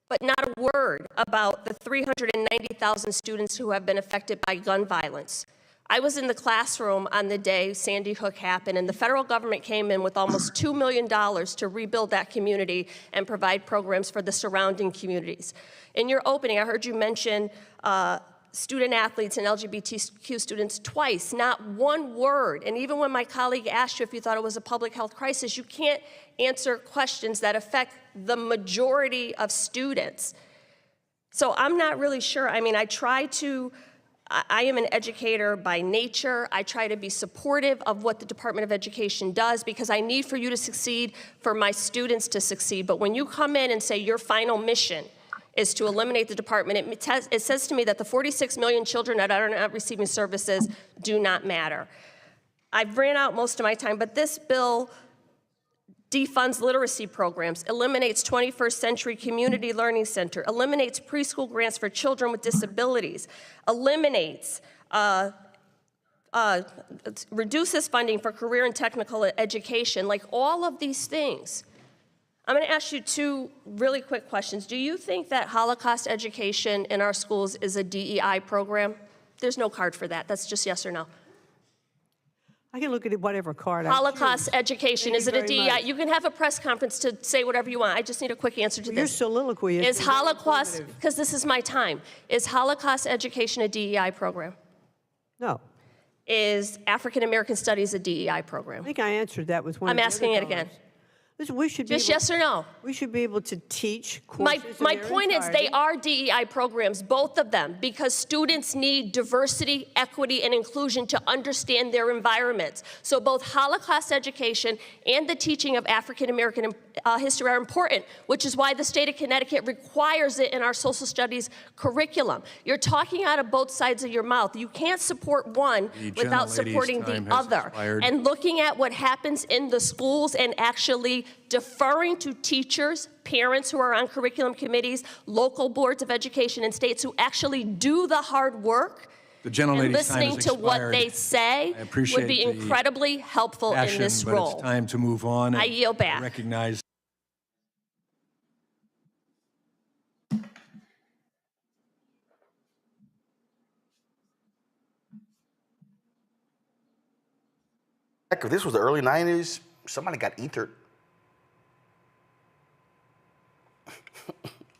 but not a word about the 390,000 students who have been affected by gun violence. I was in the classroom on the day Sandy Hook happened, and the federal government came in with almost $2 million to rebuild that community and provide programs for the surrounding communities. In your opening, I heard you mention student athletes and LGBTQ students twice, not one word. And even when my colleague asked you if you thought it was a public health crisis, you can't answer questions that affect the majority of students. So I'm not really sure. I am an educator by nature. I try to be supportive of what the Department of Education does because I need for you to succeed, for my students to succeed. But when you come in and say your final mission is to eliminate the department, it says to me that the 46 million children that are not receiving services do not matter. I've ran out most of my time, but this bill defunds literacy programs, eliminates 21st Century Community Learning Center, eliminates preschool grants for children with disabilities, eliminates, reduces funding for career and technical education, like all of these things. I'm going to ask you two really quick questions. Do you think that Holocaust education in our schools is a DEI program? There's no card for that. That's just yes or no. I can look at whatever card I Holocaust education, Thank is you it a very DEI? much. You can have a press conference to say whatever you want. I just need a quick answer to Your this. soliloquy Is Holocaust, because this is my time, is Holocaust education a DEI program? No. Is African American Studies a DEI program? I think I answered that with one. I'm asking it again. Listen, we should Just be able, yes or no? We should be able to teach My courses. in their point is they entirety. are DEI programs, both of them, because students need diversity, equity, and inclusion to understand their environments. So both Holocaust education and the teaching of African American history are important, which is why the state of Connecticut requires it in our social studies curriculum. You're talking out of both sides of your mouth. You can't support one without supporting the other. And looking at what happens in the schools and actually deferring to teachers, parents who are on curriculum committees, local boards of education in states who actually do the hard work, and listening to what they say would be incredibly helpful in this role. It's time to move on. I yield back. Recognize. If this was the early 90s, somebody got ethered.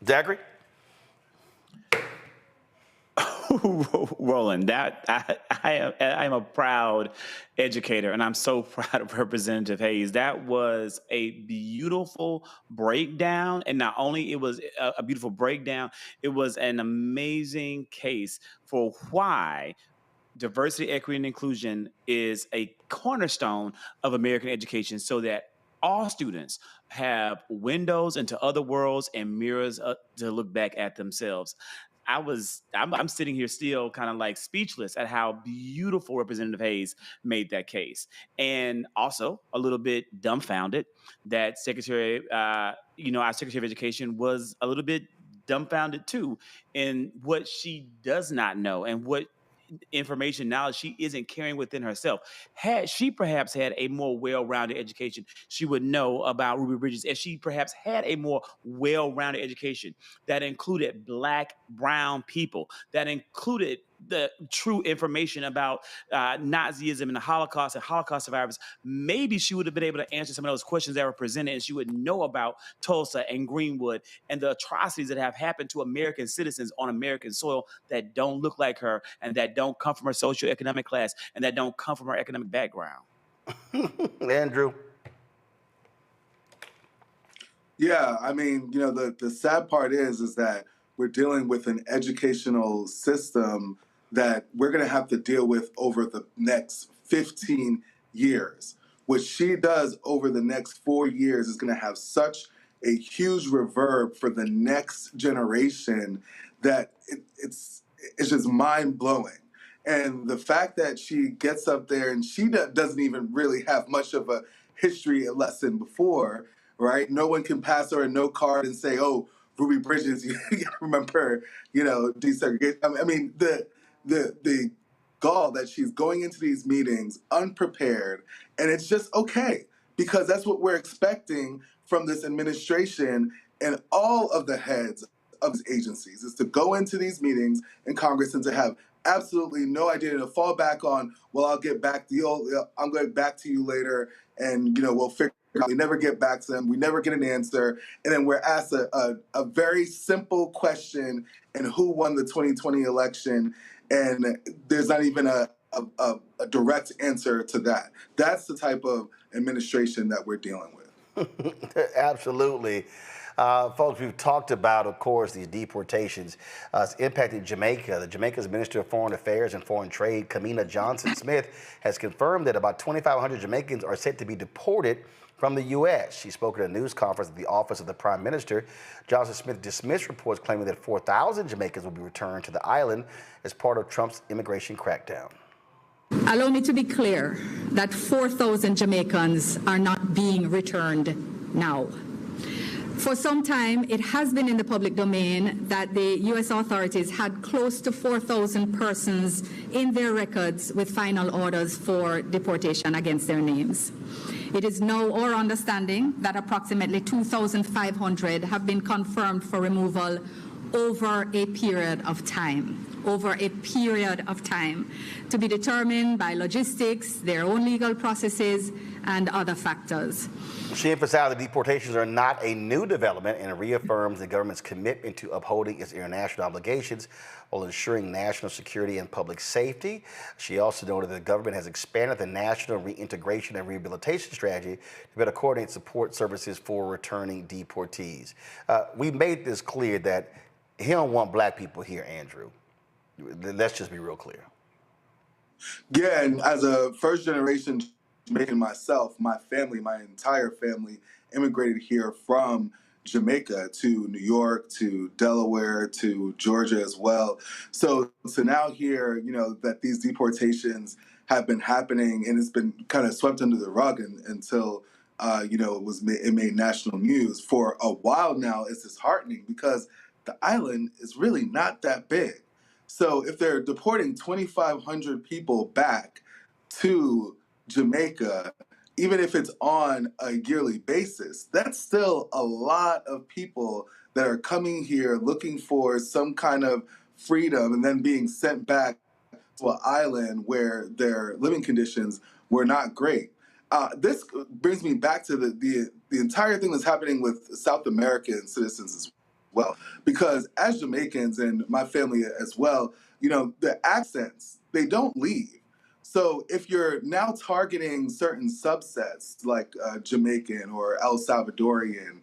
Zachary? Roland, I am a proud educator, and I'm so proud of Representative Hayes. That was a beautiful breakdown, and not only it was a beautiful breakdown, it was an amazing case for why diversity, equity, and inclusion is a cornerstone of American education, so that all students have windows into other worlds and mirrors to look back at themselves. I'm sitting here still kind of like speechless at how beautiful Representative Hayes made that case. And also a little bit dumbfounded that our Secretary of Education was a little bit dumbfounded too in what she does not know and what information, knowledge she isn't carrying within herself. Had she perhaps had a more well-rounded education, she would know about Ruby Bridges. If she perhaps had a more well-rounded education that included Black, brown people, that included the true information about Nazism and the Holocaust and Holocaust survivors, maybe she would have been able to answer some of those questions that were presented, and she would know about Tulsa and Greenwood and the atrocities that have happened to American citizens on American soil that don't look like her and that don't come from her socioeconomic class and that don't come from her economic background. Andrew? Yeah, I mean, the sad part is that we're dealing with an educational system that we're going to have to deal with over the next 15 years. What she does over the next 4 years is going to have such a huge reverb for the next generation that it's just mind-blowing. And the fact that she gets up there and she doesn't even really have much of a history lesson before, right? No one can pass her a note card and say, oh, Ruby Bridges, you remember, desegregation. I mean, the gall that she's going into these meetings unprepared, and it's just okay, because that's what we're expecting from this administration and all of the heads of these agencies, is to go into these meetings in Congress and to have absolutely no idea, to fall back on, well, I'll get back to you, I'm going back to you later, and we'll figure it out. We never get back to them, we never get an answer, and then we're asked a very simple question, and who won the 2020 election, and there's not even a direct answer to that. That's the type of administration that we're dealing with. Absolutely. Folks, we've talked about, of course, these deportations. It's impacted Jamaica. Jamaica's Minister of Foreign Affairs and Foreign Trade, Kamina Johnson-Smith, has confirmed that about 2,500 Jamaicans are set to be deported from the U.S. She spoke at a news conference at the office of the Prime Minister. Johnson-Smith dismissed reports claiming that 4,000 Jamaicans will be returned to the island as part of Trump's immigration crackdown. Allow me to be clear that 4,000 Jamaicans are not being returned now. For some time, it has been in the public domain that the U.S. authorities had close to 4,000 persons in their records with final orders for deportation against their names. It is now our understanding that approximately 2,500 have been confirmed for removal over a period of time. over a period of time, to be determined by logistics, their own legal processes, and other factors. She emphasized that deportations are not a new development and reaffirms the government's commitment to upholding its international obligations while ensuring national security and public safety. She also noted that the government has expanded the national reintegration and rehabilitation strategy to better coordinate support services for returning deportees. We made this clear that he don't want black people here, Andrew. Let's just be real clear. Yeah, and as a first generation Jamaican myself, my family, my entire family immigrated here from Jamaica to New York, to Delaware, to Georgia as well. So to now hear, you know, that these deportations have been happening and it's been kind of swept under the rug until, you know, it made national news for a while now, it's disheartening because the island is really not that big. So if they're deporting 2,500 people back to Jamaica, even if it's on a yearly basis, that's still a lot of people that are coming here looking for some kind of freedom and then being sent back to an island where their living conditions were not great. This brings me back to the entire thing that's happening with South American citizens as well, because as Jamaicans and my family as well, you know, the accents, they don't leave. So if you're now targeting certain subsets like Jamaican or El Salvadorian,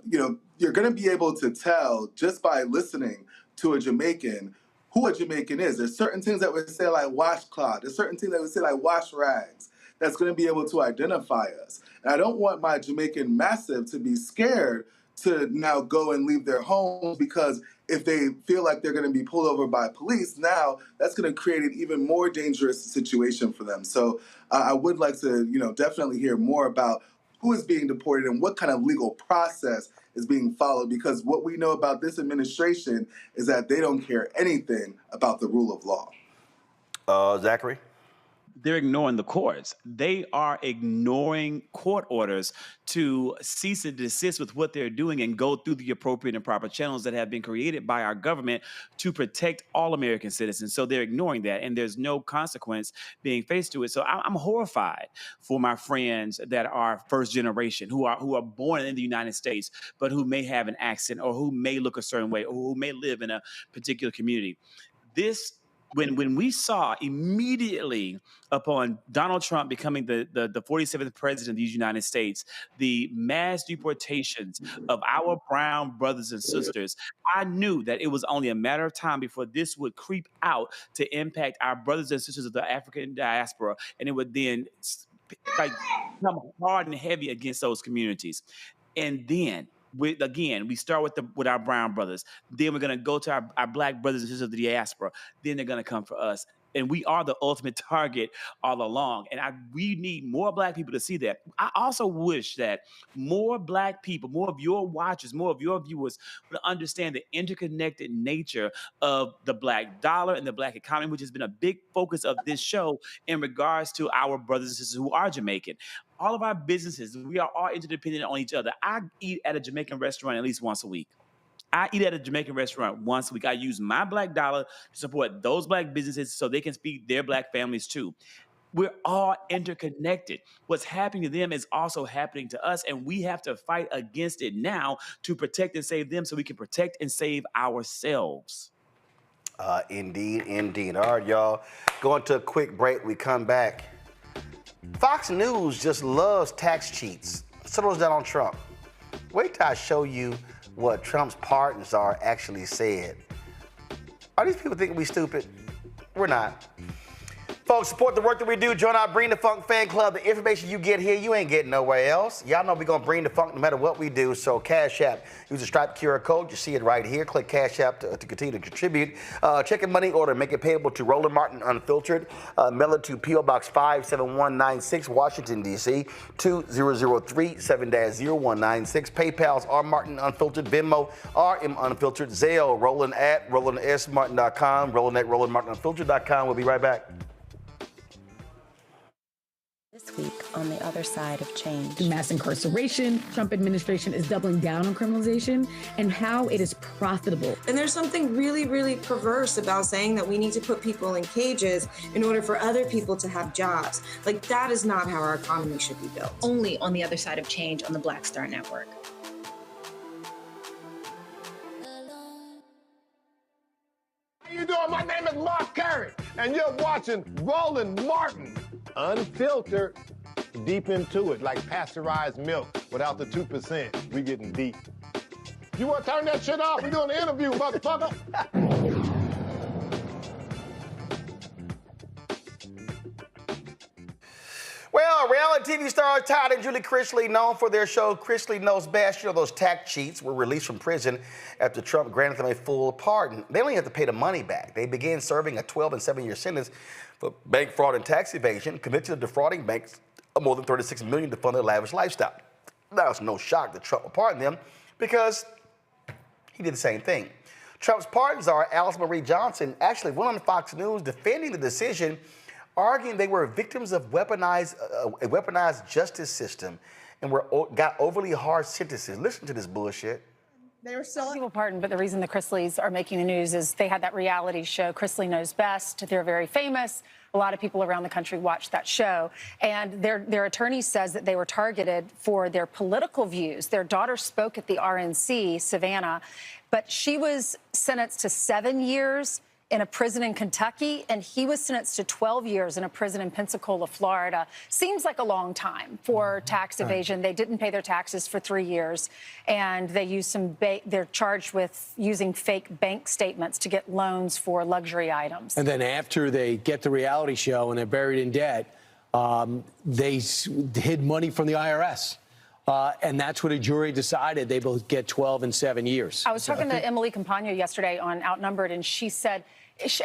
you know, you're going to be able to tell just by listening to a Jamaican who a Jamaican is. There's certain things that would say like washcloth. There's certain things that would say like wash rags. That's going to be able to identify us. And I don't want my Jamaican massive to be scared to now go and leave their homes because if they feel like they're going to be pulled over by police, now that's going to create an even more dangerous situation for them. So I would like to, you know, definitely hear more about who is being deported and what kind of legal process is being followed, because what we know about this administration is that they don't care anything about the rule of law. Zachary? They're ignoring the courts. They are ignoring court orders to cease and desist with what they're doing and go through the appropriate and proper channels that have been created by our government to protect all American citizens. So they're ignoring that, and there's no consequence being faced to it. So I'm horrified for my friends that are first generation, who are born in the United States, but who may have an accent or who may look a certain way or who may live in a particular community. When we saw immediately upon Donald Trump becoming the 47th president of the United States, the mass deportations of our brown brothers and sisters, I knew that it was only a matter of time before this would creep out to impact our brothers and sisters of the African diaspora, and it would then come hard and heavy against those communities. And then we start with our brown brothers. Then we're going to go to our black brothers and sisters of the diaspora. Then they're going to come for us. And we are the ultimate target all along. And we need more black people to see that. I also wish that more black people, more of your watchers, more of your viewers would understand the interconnected nature of the black dollar and the black economy, which has been a big focus of this show in regards to our brothers and sisters who are Jamaican. All of our businesses, we are all interdependent on each other. I eat at a Jamaican restaurant at least once a week. I eat at a Jamaican restaurant once a week. I use my black dollar to support those black businesses so they can feed their black families too. We're all interconnected. What's happening to them is also happening to us, and we have to fight against it now to protect and save them so we can protect and save ourselves. Indeed, indeed. All right, y'all. Going to a quick break. We come back. Fox News just loves tax cheats. So does Donald Trump. Wait till I show you what Trump's partners are actually said. Are these people thinking we stupid? We're not. Folks, support the work that we do. Join our Bring the Funk fan club. The information you get here, you ain't getting nowhere else. Y'all know we're going to bring the funk no matter what we do. So Cash App, use the Stripe QR code. You see it right here. Click Cash App to continue to contribute. Check a money order. Make it payable to Roland Martin Unfiltered. Mail it to P.O. Box 57196, Washington, D.C. 2003 7-0196. PayPal's R Martin Unfiltered. Venmo, RM Unfiltered. Zelle, Roland at RolandSMartin.com. Roland at RolandMartinUnfiltered.com. We'll be right back. This this week on the other side of change. Mass incarceration, Trump administration is doubling down on criminalization, and how it is profitable. And there's something really, really perverse about saying that we need to put people in cages in order for other people to have jobs. Like, that is not how our economy should be built. Only on the other side of change on the Black Star Network. How you doing? My name is Mark Carey, and you're watching Roland Martin, unfiltered, deep into it, like pasteurized milk without the 2%. We getting deep. You want to turn that shit off? We're doing an interview, motherfucker. Well, reality TV stars Todd and Julie Chrisley, known for their show Chrisley Knows Best, you know, those tax cheats, were released from prison after Trump granted them a full pardon. They only have to pay the money back. They began serving a 12 and 7-year sentence for bank fraud and tax evasion, convicted of defrauding banks of more than $36 million to fund their lavish lifestyle. Now, it's no shock that Trump will pardon them because he did the same thing. Trump's pardon czar, Alice Marie Johnson, actually went on Fox News defending the decision, arguing they were victims of a weaponized justice system and got overly harsh sentences. Listen to this bullshit. They were still people pardoned, but the reason the Chrisleys are making the news is they had that reality show, Chrisley Knows Best. They're very famous. A lot of people around the country watched that show. And their attorney says that they were targeted for their political views. Their daughter spoke at the RNC, Savannah, but she was sentenced to 7 years in a prison in Kentucky, and he was sentenced to 12 years in a prison in Pensacola, Florida. Seems like a long time for tax evasion. They didn't pay their taxes for 3 years, and they used they're charged with using fake bank statements to get loans for luxury items. And then after they get the reality show and they're buried in debt, they hid money from the IRS. And that's what a jury decided. They both get 12 and 7 years. I was talking to Emily Campagno yesterday on Outnumbered, and she said,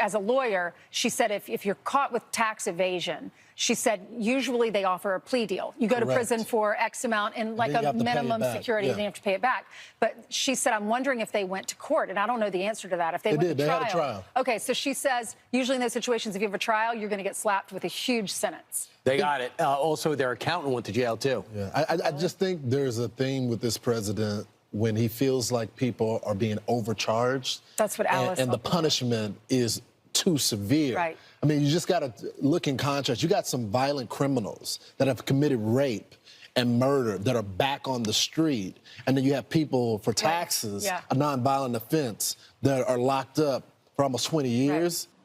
as a lawyer, she said if you're caught with tax evasion, she said usually they offer a plea deal. You go to prison for X amount and like a minimum security, and you have to pay it back. But she said, I'm wondering if they went to court, and I don't know the answer to that. If they went to trial. They had a trial. Okay, so she says usually in those situations, if you have a trial, you're going to get slapped with a huge sentence. They got it. Also, their accountant went to jail, too. Yeah, I just think there's a theme with this president when he feels like people are being overcharged. That's what Alice and the punishment is too severe. Right. I mean, you just got to look in contrast. You got some violent criminals that have committed rape and murder that are back on the street. And then you have people for taxes, a nonviolent offense, that are locked up for almost 20 years. Right.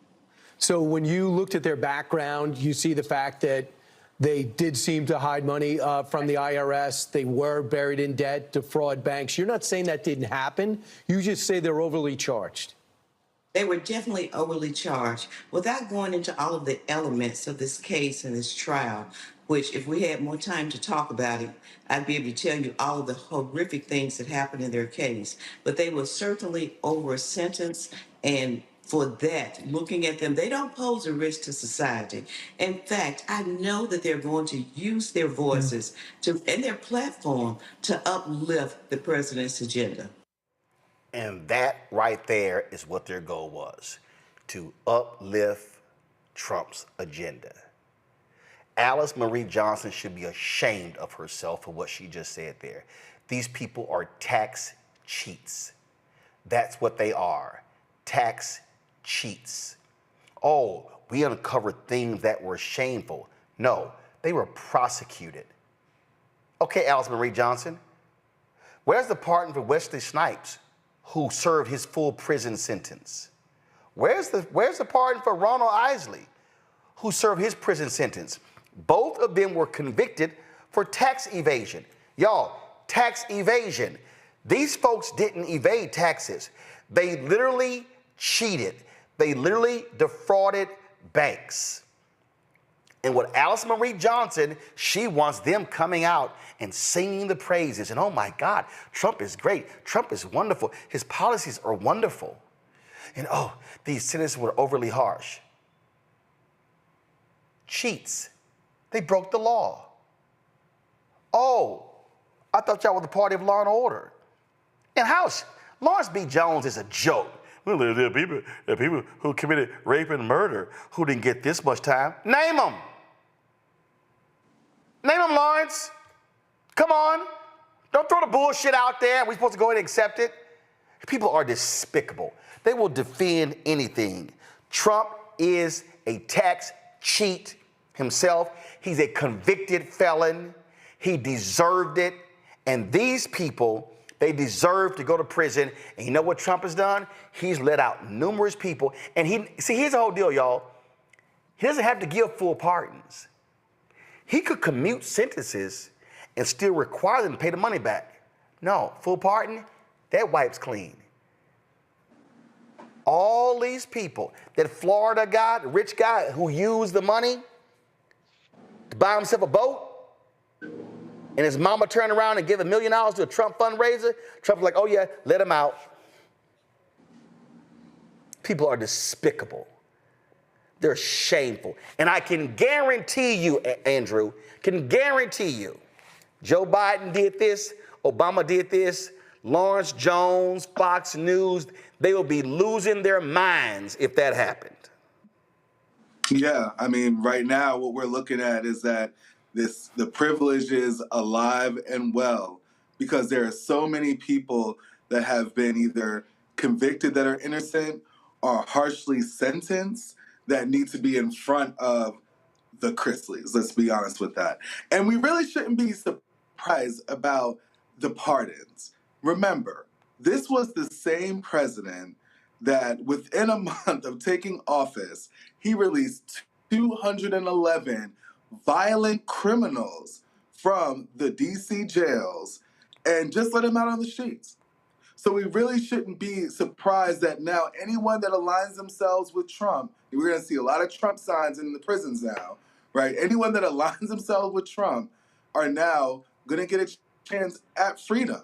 So when you looked at their background, you see the fact that they did seem to hide money from the IRS. They were buried in debt, defraud banks. You're not saying that didn't happen. You just say they're overly charged. They were definitely overly charged. Without going into all of the elements of this case and this trial, which if we had more time to talk about it, I'd be able to tell you all of the horrific things that happened in their case. But they were certainly over a sentence, and for that, looking at them, they don't pose a risk to society. In fact, I know that they're going to use their voices and their platform to uplift the president's agenda. And that right there is what their goal was, to uplift Trump's agenda. Alice Marie Johnson should be ashamed of herself for what she just said there. These people are tax cheats. That's what they are, tax cheats. Oh, we uncovered things that were shameful. No, they were prosecuted. Okay, Alice Marie Johnson, where's the pardon for Wesley Snipes, who served his full prison sentence? Where's the pardon for Ronald Isley, who served his prison sentence? Both of them were convicted for tax evasion. Y'all, tax evasion. These folks didn't evade taxes. They literally cheated. They literally defrauded banks. And what Alice Marie Johnson, she wants them coming out and singing the praises. And oh my God, Trump is great. Trump is wonderful. His policies are wonderful. And oh, these sentences were overly harsh. Cheats. They broke the law. Oh, I thought y'all were the party of law and order. And House, Lawrence B. Jones is a joke. Well, there are people who committed rape and murder who didn't get this much time. Name them. Name them, Lawrence. Come on. Don't throw the bullshit out there. We're supposed to go ahead and accept it. People are despicable. They will defend anything. Trump is a tax cheat himself. He's a convicted felon. He deserved it. And these people, they deserve to go to prison. And you know what Trump has done? He's let out numerous people. And here's the whole deal, y'all. He doesn't have to give full pardons. He could commute sentences and still require them to pay the money back. No, full pardon, that wipes clean. All these people, that Florida guy, the rich guy who used the money to buy himself a boat, and his mama turned around and gave $1 million to a Trump fundraiser, Trump was like, oh yeah, let him out. People are despicable. They're shameful. And I can guarantee you, Andrew, can guarantee you, Joe Biden did this, Obama did this, Lawrence Jones, Fox News, they will be losing their minds if that happened. Yeah, I mean, right now what we're looking at is that the privilege is alive and well because there are so many people that have been either convicted that are innocent or harshly sentenced that need to be in front of the Chrisleys. Let's be honest with that. And we really shouldn't be surprised about the pardons. Remember, this was the same president that within a month of taking office, he released 211 violent criminals from the DC jails and just let them out on the streets. So we really shouldn't be surprised that now anyone that aligns themselves with Trump, we're going to see a lot of Trump signs in the prisons now, right? Anyone that aligns themselves with Trump are now going to get a chance at freedom.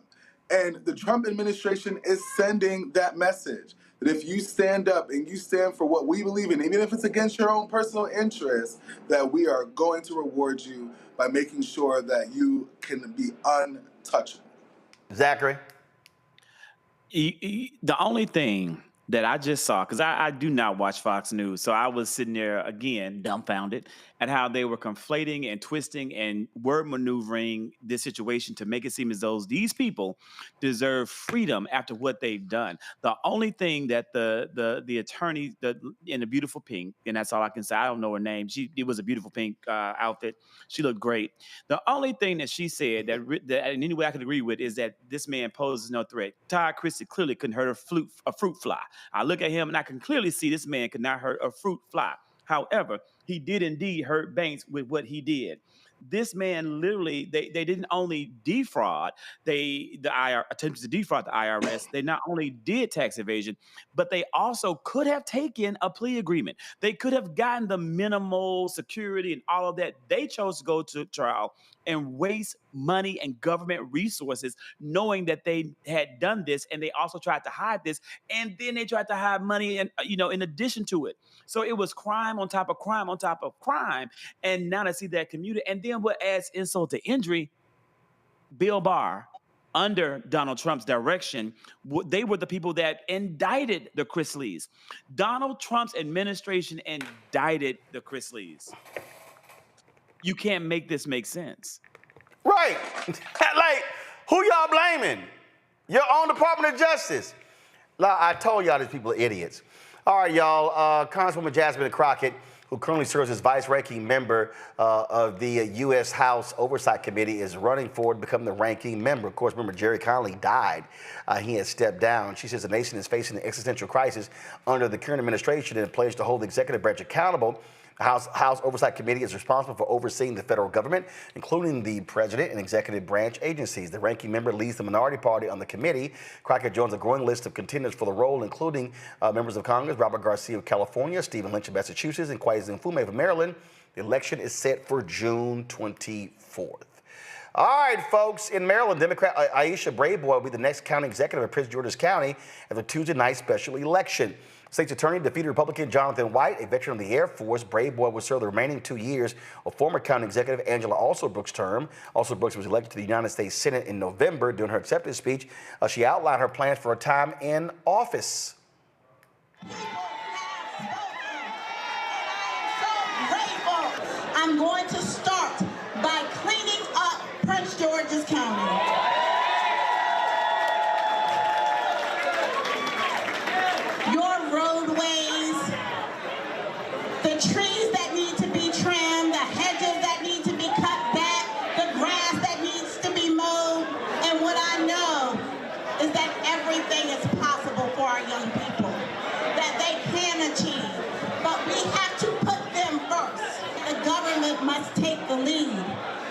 And the Trump administration is sending that message that if you stand up and you stand for what we believe in, even if it's against your own personal interests, that we are going to reward you by making sure that you can be untouchable. Zachary? The only thing that I just saw, because I do not watch Fox News, so I was sitting there, again, dumbfounded at how they were conflating and twisting and word maneuvering this situation to make it seem as though these people deserve freedom after what they've done. The only thing that the attorney in the beautiful pink, and that's all I can say, I don't know her name, it was a beautiful pink outfit. She looked great. The only thing that she said that in any way I could agree with is that this man poses no threat. Todd Christie clearly couldn't hurt a fruit fly. I look at him and I can clearly see this man could not hurt a fruit fly. However, he did indeed hurt Banks with what he did. This man literally, they didn't only defraud, the IRS attempted to defraud the IRS. They not only did tax evasion, but they also could have taken a plea agreement. They could have gotten the minimal security and all of that. They chose to go to trial and waste money and government resources knowing that they had done this, and they also tried to hide this, and then they tried to hide money and in addition to it. So it was crime on top of crime on top of crime, and now to see that commuted, and then what adds insult to injury, Bill Barr, under Donald Trump's direction, they were the people that indicted the Chrisleys. Donald Trump's administration indicted the Chrisleys. You can't make this make sense. Right. Like, who y'all blaming? Your own Department of Justice. I told y'all these people are idiots. All right, y'all. Congresswoman Jasmine Crockett, who currently serves as vice-ranking member of the U.S. House Oversight Committee, is running forward to become the ranking member. Of course, remember, Jerry Connolly died. He has stepped down. She says the nation is facing an existential crisis under the current administration and pledged to hold the executive branch accountable. The House Oversight Committee is responsible for overseeing the federal government, including the president and executive branch agencies. The ranking member leads the minority party on the committee. Crockett joins a growing list of contenders for the role, including members of Congress, Robert Garcia of California, Stephen Lynch of Massachusetts, and Kweisi Mfume of Maryland. The election is set for June 24th. All right, folks, in Maryland, Democrat Aisha Brayboy will be the next county executive of Prince George's County at the Tuesday night special election. State's attorney defeated Republican Jonathan White, a veteran of the Air Force. Brayboy will serve the remaining 2 years of former county executive Angela Alsobrooks' term. Alsobrooks was elected to the United States Senate in November. During her acceptance speech, she outlined her plans for a time in office. I'm going to start by cleaning George's County. Your roadways, the trees that need to be trimmed, the hedges that need to be cut back, the grass that needs to be mowed, and what I know is that everything is possible for our young people, that they can achieve, but we have to put them first. The government must take the lead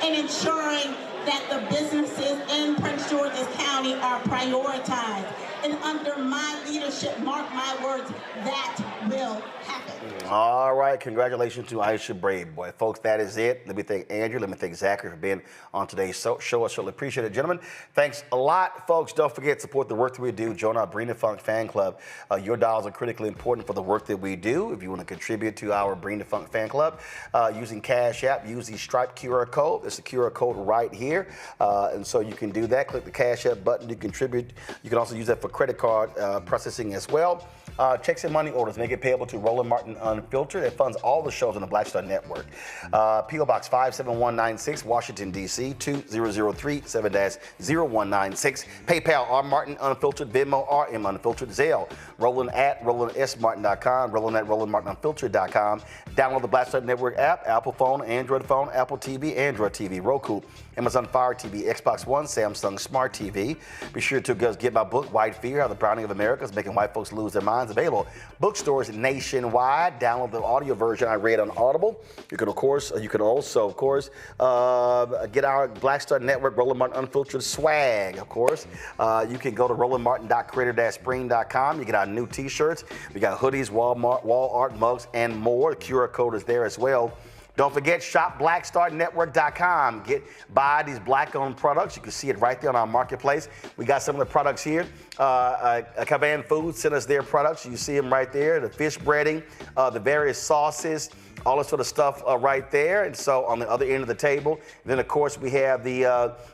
in ensuring that the businesses in Prince George's County are prioritized. And under my leadership, mark my words, that will happen. All right, congratulations to Aisha Brave, boy. Folks, that is it. Let me thank Andrew. Let me thank Zachary for being on today's show. I certainly appreciate it, gentlemen. Thanks a lot, folks. Don't forget to support the work that we do. Join our Brink and Funk fan club. Your dollars are critically important for the work that we do. If you want to contribute to our Brink and Funk fan club, using Cash App, use the Stripe QR code. There's a QR code right here. And so you can do that. Click the Cash App button to contribute. You can also use that for credit card processing as well. Checks and money orders make it payable to Roland Martin Unfiltered. It funds all the shows on the Black Star Network. P.O. Box 57196, Washington, D.C. 20037-0196. PayPal, R. Martin Unfiltered. Venmo, RM Unfiltered. Zelle, Roland at RolandSMartin.com. Roland at RolandMartinUnfiltered.com. Download the Black Star Network app, Apple phone, Android phone, Apple TV, Android TV, Roku, Amazon Fire TV, Xbox One, Samsung Smart TV. Be sure to get my book, White Fear, How the Browning of America is Making White Folks Lose Their Minds. Available bookstores nationwide. Download the audio version I read on Audible. You can also, of course, get our Black Star Network Roland Martin Unfiltered swag, of course. You can go to rolandmartin.creator-spring.com. You get our new t-shirts. We got hoodies, wall art, mugs, and more. The QR code is there as well. Don't forget, shopblackstarnetwork.com. Buy these black-owned products. You can see it right there on our marketplace. We got some of the products here. Cavan Foods sent us their products. You see them right there. The fish breading, the various sauces, all this sort of stuff right there. And so on the other end of the table, then of course we have the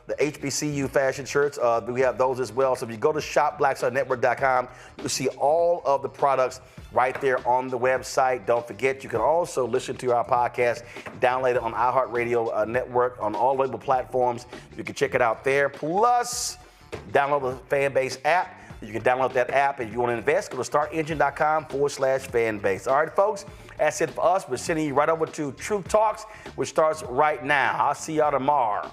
HBCU fashion shirts. We have those as well. So if you go to shopblackstarnetwork.com, you'll see all of the products right there on the website. Don't forget, you can also listen to our podcast, download it on iHeartRadio network, on all label platforms. You can check it out there. Plus, download the Fanbase app. You can download that app. If you want to invest, go to startengine.com/fanbase. All right, folks, that's it for us. We're sending you right over to Truth Talks, which starts right now. I'll see y'all tomorrow.